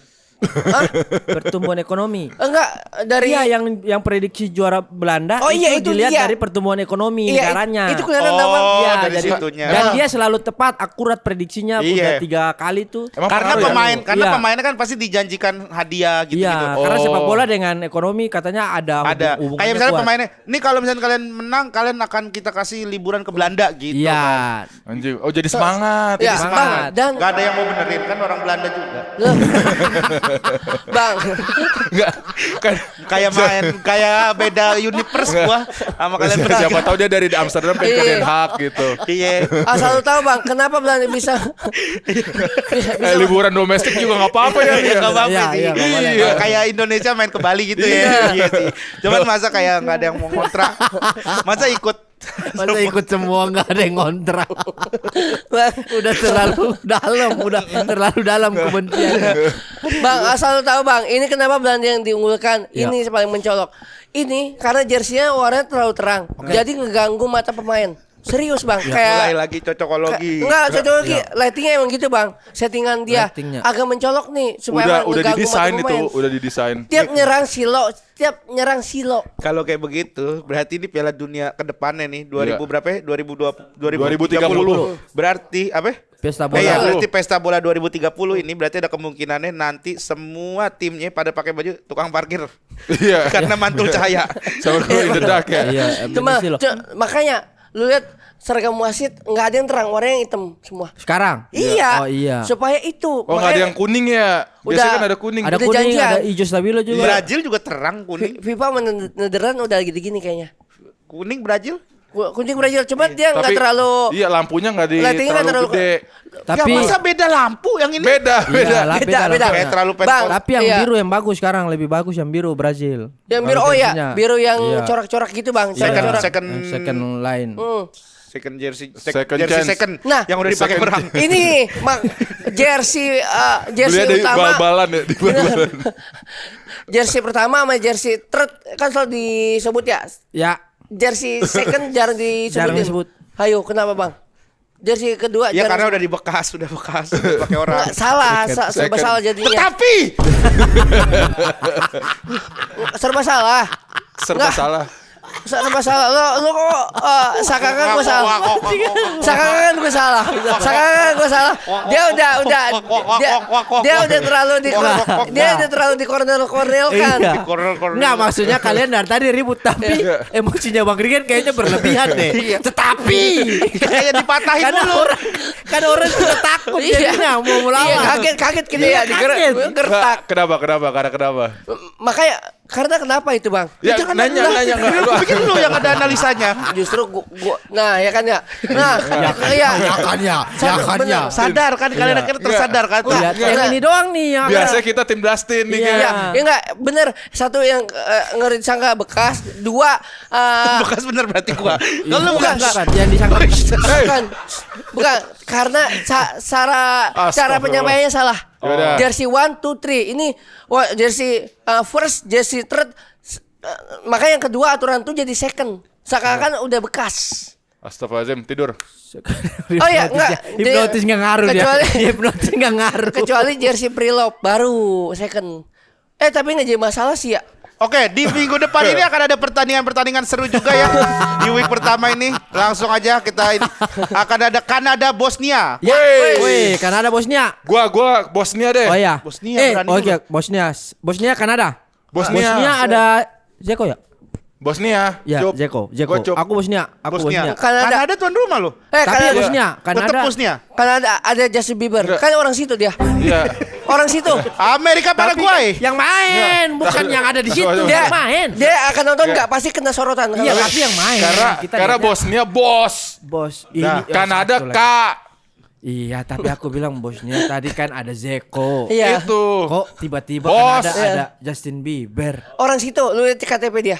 Pertumbuhan ekonomi. Enggak dari. Iya, yang prediksi juara Belanda Oh, iya, itu dilihat dia. dari pertumbuhan ekonomi Iya, negaranya. itu kelihatan bang. Oh, Iya, dari jadi- situnya. Dan dia selalu tepat, akurat prediksinya Iya. udah 3 kali tuh. Emang Karena pengaruh ya? pemain, karena Iya. pemainnya kan pasti dijanjikan hadiah gitu-gitu. Iya, karena Oh. sepak bola dengan ekonomi katanya ada Ada. hubungannya Kayak misalnya kuat. pemainnya, nih kalau misalnya kalian menang, kalian akan kita kasih liburan ke Belanda gitu. Iya. Anjing. Oh, jadi semangat. Ya, jadi bang, dan Gak ada yang mau benerin kan orang Belanda juga. Loh. Bang, Enggak. Kan Kayak main, kayak beda universe gua sama kalian siapa bertiga. tahu dia dari Amsterdam pengen ke Iya. Den Haag gitu. Iya. asal lu tahu bang, kenapa Belanda bisa Liburan domestik juga nggak apa-apa ya. Iya, dia. nggak apa-apa Iya, sih. iya, nggak boleh. Iya. Kayak Indonesia main ke Bali gitu ya. Iya sih. Cuman masa kayak nggak ada yang mau kontrak. Masa ikut. Masa ikut semua nggak ada yang ngontrak. Bang, Udah terlalu dalam kebencian. Bang, asal lu tahu bang, ini kenapa Belanda yang diunggulkan? Ya. Ini paling mencolok. Ini karena jersinya warnanya terlalu terang, jadi ngeganggu mata pemain. Serius bang, Mulai kayak lagi cocokologi. enggak cocok lagi. Lightingnya emang gitu bang, settingan dia Lightingnya. agak mencolok nih supaya Udah ngeganggu didesain mata itu, pemain. udah didesain. Tiap nyerang silo. Kalau kayak begitu, berarti ini Piala Dunia ke depannya nih 2000 Iya. berapa ya? 2030. Berarti apa? Pesta bola. Iya, berarti pesta bola 2030 ini berarti ada kemungkinannya nanti semua timnya pada pakai baju tukang parkir. Iya. Karena mantul cahaya. Sama Glow in the Dark ya. Iya, Cuma bener sih loh. makanya lu lihat seragam wasit nggak ada yang terang, warnanya yang hitam semua. Sekarang? Iya. Oh iya. Supaya itu. Oh, nggak ada yang kuning ya? Biasanya Udah- kan ada kuning. Ada Udah kuning, janjian. ada hijau stabilo juga. Brazil juga terang kuning. FIFA menederan udah gini-gini kayaknya. Kuning Brazil? Kuning Brazil, cuma dia nggak Tapi terlalu. iya, lampunya nggak Lightingnya nggak terlalu terlalu- gede. Tapi ya masa beda lampu yang ini? Beda, beda. Iyalah, Beda. Kayak terlalu Bang, pentol. Tapi yang iya. biru yang bagus sekarang, lebih bagus yang biru Brazil. Yang biru, Kalau oh ya, jersinya. biru yang Iya. corak-corak gitu bang. Second, Corak-corak. second, Second line. second jersey, Second jersey chance. second. Nah, yang udah dipakai second orang. Ini jersey Belinya di utama. bal-balan ya, di bal-balan. Jersey pertama sama jersey third kan selalu disebut ya. Ya, Jersey second jarang disebutin. Jarang disebut. Ayo, kenapa bang? Jersey kedua Ya jarang karena udah dibekas, udah bekas, udah dipakai orang. Nggak, salah, serba second. salah jadinya. Tetapi Serba salah. Serba Nggak. salah. Serba salah. Lo kok sakakan gue salah. Sakakan gue salah. Sakakan gue salah. Dia udah terlalu di corner-cornerkan. Iya. Corner-corner. Nggak, maksudnya kalian dari tadi ribut tapi emosinya Bang Rigen kayaknya berlebihan deh. Tetapi Kayak dipatahin karena dulu. orang sudah takut jadinya mau Iya, melawan. kaget gitu Iya, ya, kaget. gertak. Kenapa? Karena Makanya karena kenapa itu bang? Ya, nanya nggak lu. Bikin lu yang ada analisanya. Justru gua nah ya kan ya. Nah, iya. Yakannya. Sadar kan kalian akhirnya tersadar kan. Ya, yang ini doang nih yang Biasanya kita tim Dustin nih Iya. kayak. Ya enggak bener. Satu yang ngeri disangka bekas, dua Bekas bener berarti gua. Kalau lu bukan, enggak. yang disangka bukan karena cara Astagfirullah. penyampaiannya salah. Yaudah. Jersey 1 2 3 ini jersey first, jersey third, makanya yang kedua aturan tuh jadi second. Seakan-akan udah bekas. Astagfirullahaladzim, tidur. Oh ya, enggak. Hipnotis nggak ngaruh dia. Kecuali- Hipnotis nggak ngaruh. Kecuali jersey pre-love baru second. Tapi nggak jadi masalah sih ya. Oke, di minggu depan ini akan ada pertandingan-pertandingan seru juga ya. Di week pertama ini langsung aja kita akan ada Kanada Bosnia. Wih, Kanada Bosnia. Gua Bosnia deh. Oh ya. Bosnia berani Oke, juga. Bosnia. Bosnia Kanada. Bosnia. Bosnia ada Zeko ya? Bosnia. Ya, Cup. Zeko. Gua Cup. Aku Bosnia. Bosnia. Kanada. Kanada tuan rumah lo. Tapi Kanada. Bosnia, Tetap Kanada. Bosnia. Kanada ada Justin Bieber. Kan orang situ dia. Iya. Orang situ. Amerika Tapi Paraguay. yang main, bukan yang ada di situ. Dia Yang main. Dia akan nonton nggak pasti kena sorotan. Iya, tapi yang main. Karena Kita karena lihatnya, Bosnia bos. bos Nah, ini Kanada satu lagi. Kak. Iya, tapi aku bilang bosnya tadi kan ada Zeko. Iya. Itu. Kok tiba-tiba Bos. Kanada Iya. ada Justin Bieber? Orang situ, lu lihat KTP dia.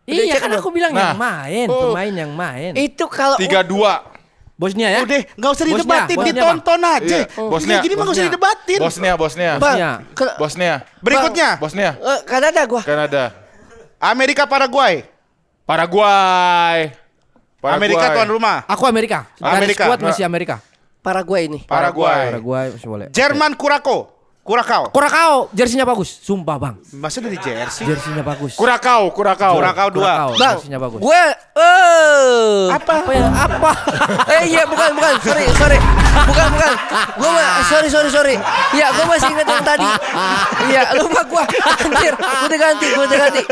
Iya cek kan dong. aku bilang Nah. yang main, pemain yang main. Itu kalau 3-2. Bosnia ya? Udah, nggak usah Bosnia, didebatin, Bosnia, ditonton aja. Iya, Bosnia. Kayak gini mah nggak usah Bosnia. didebatin. Bosnia. Bang, Bosnia. Bosnia. Berikutnya, Bosnia. Kanada gua. Kanada. Amerika Paraguay. Paraguay. Amerika tuan rumah. Aku Amerika. Garis Amerika. kuat masih Amerika. Paraguay ini. Paraguay. Paraguay masih boleh. Jerman Curacao. Kurakao, jersinya bagus. Sumpah bang, Masa dari jersey? jersinya bagus. Kurakau. Curacao 2. Kurakao, Bang, jersinya bagus. gue Apa ya? Apa? iya bukan sorry bukan sorry iya gue masih ingat yang tadi iya lupa gue anjir gue udah ganti gue udah ganti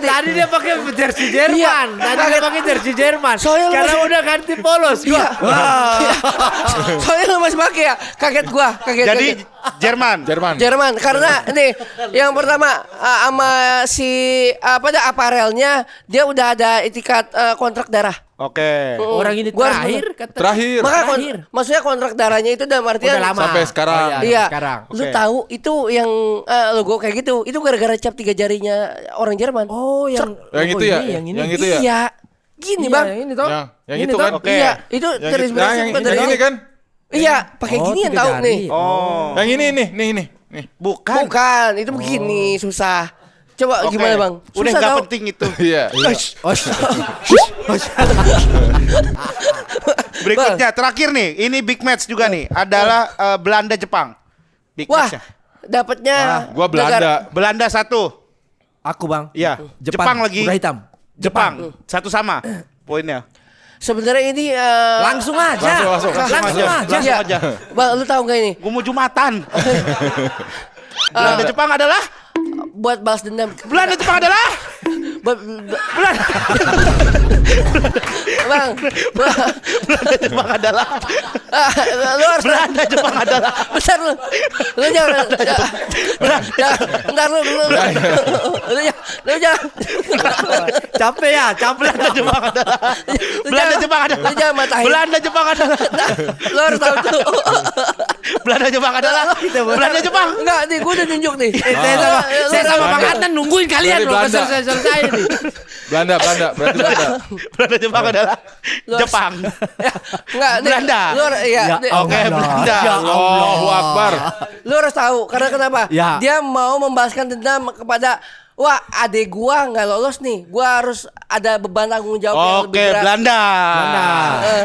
Tadi dia pakai jersey Jerman. Iya, Tadi dia pakai jersey Jerman. Soalnya lu Karena masih- udah ganti polos. Iya. Soalnya lu masih pakai ya, kaget gua, kaget. Jadi Jerman. Jerman karena nih yang pertama sama si aparelnya dia udah ada etikat kontrak darah. Oke. Orang ini Gua harus terakhir kata. Terakhir. Maka Terakhir. maksudnya kontrak darahnya itu dalam artian Udah lama. Sampai sekarang. Oh, Iya. Sekarang. Lu Oke. tahu itu yang logo kayak gitu. Itu gara-gara cap 3 jarinya orang Jerman. Oh, yang Yang itu ya? Yang ini. Yang itu ya? Iya. Gini, Iya, Bang. Yang ini toh. Yang Ini itu toh. kan? Oke. Iya, itu Yang terinspirasi nah, yang dari ini kan? Iya, pakai Oh, gini yang 3 tahu jari. nih. Oh. Yang ini nih. Bukan. Bukan, itu begini, susah. Coba Oke. gimana, Bang? Udah Susah nggak tahu. penting itu. Iya. Oh, Berikutnya terakhir nih, ini big match juga nih, adalah Belanda Jepang. Big Wah, match. dapatnya Gua Belanda. Belanda 1. aku bang. Iya. Jepang lagi. Kuda hitam. Jepang 1 sama poinnya. Sebenarnya ini Langsung aja. Langsung aja. Iya. aja. Bang, lu tahu nggak ini? Gue mau Jumatan. Belanda Jepang adalah Buat balas dendam. Belanda Jepang adalah Belanda. Bang, Belanda Jepang adalah lu harus Belanda Jepang adalah besar lu. Lu jangan. Bentar lu. Lu jangan. Capek ya, capek. Belanda Jepang adalah Belanda Jepang adalah Lu jangan matahin. Belanda Jepang adalah Lu harus tahu tuh. Belanda Jepang adalah Belanda Jepang. Enggak, nih gua udah nunjuk nih. Saya sama Bang Adnan nungguin kalian Dari loh. Belanda. Selesai nih. Belanda, berarti Belanda. Belanda Jepang adalah Lu harus- Jepang. Enggak, nih, Belanda. Lu harus iya. Ya nih, Oke, Belanda. Ya Allahu Akbar. Lu harus tahu karena kenapa? Ya. Dia mau membalaskan dendam kepada wah, adek gua nggak lolos nih. Gua harus ada beban tanggung jawab yang lebih Oke, berat. Belanda. Eh.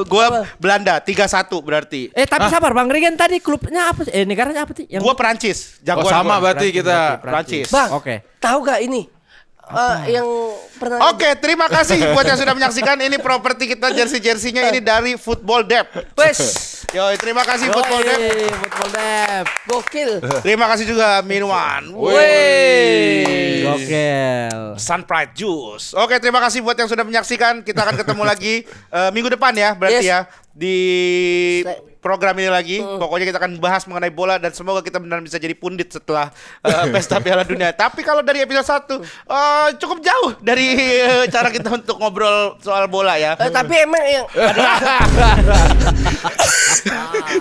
Gue Belanda 3-1 berarti. Tapi sabar Bang Regen tadi klubnya apa? Negaranya apa sih? Yang Gue Perancis. Oh, Jagoan sama gua. berarti kita. Perancis. Bang, Oke. tahu gak ini? Yang pernah Oke, terima kasih buat yang sudah menyaksikan. Ini properti kita jersey-jersinya ini dari Football Dep. Wes, Yoi, terima kasih Football Dep. Football Dep. gokil. Terima kasih juga minuman. Wey. Gokil. Sunpride Juice. Oke, terima kasih buat yang sudah menyaksikan. Kita akan ketemu lagi minggu depan ya, berarti Yes. ya di program ini lagi. Pokoknya kita akan bahas mengenai bola dan semoga kita benar bisa jadi pundit setelah Pesta Piala Dunia. Tapi kalau dari episode 1 cukup jauh dari cara kita untuk ngobrol soal bola ya. Tapi emang yang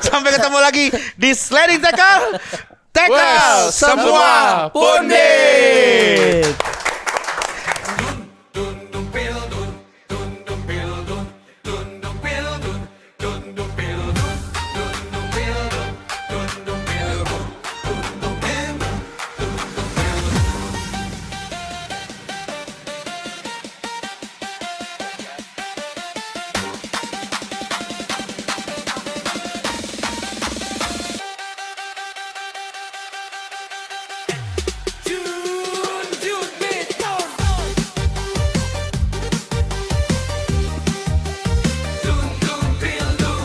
Sampai ketemu lagi di Sliding Tackle. Tackle Well, semua semua pundit.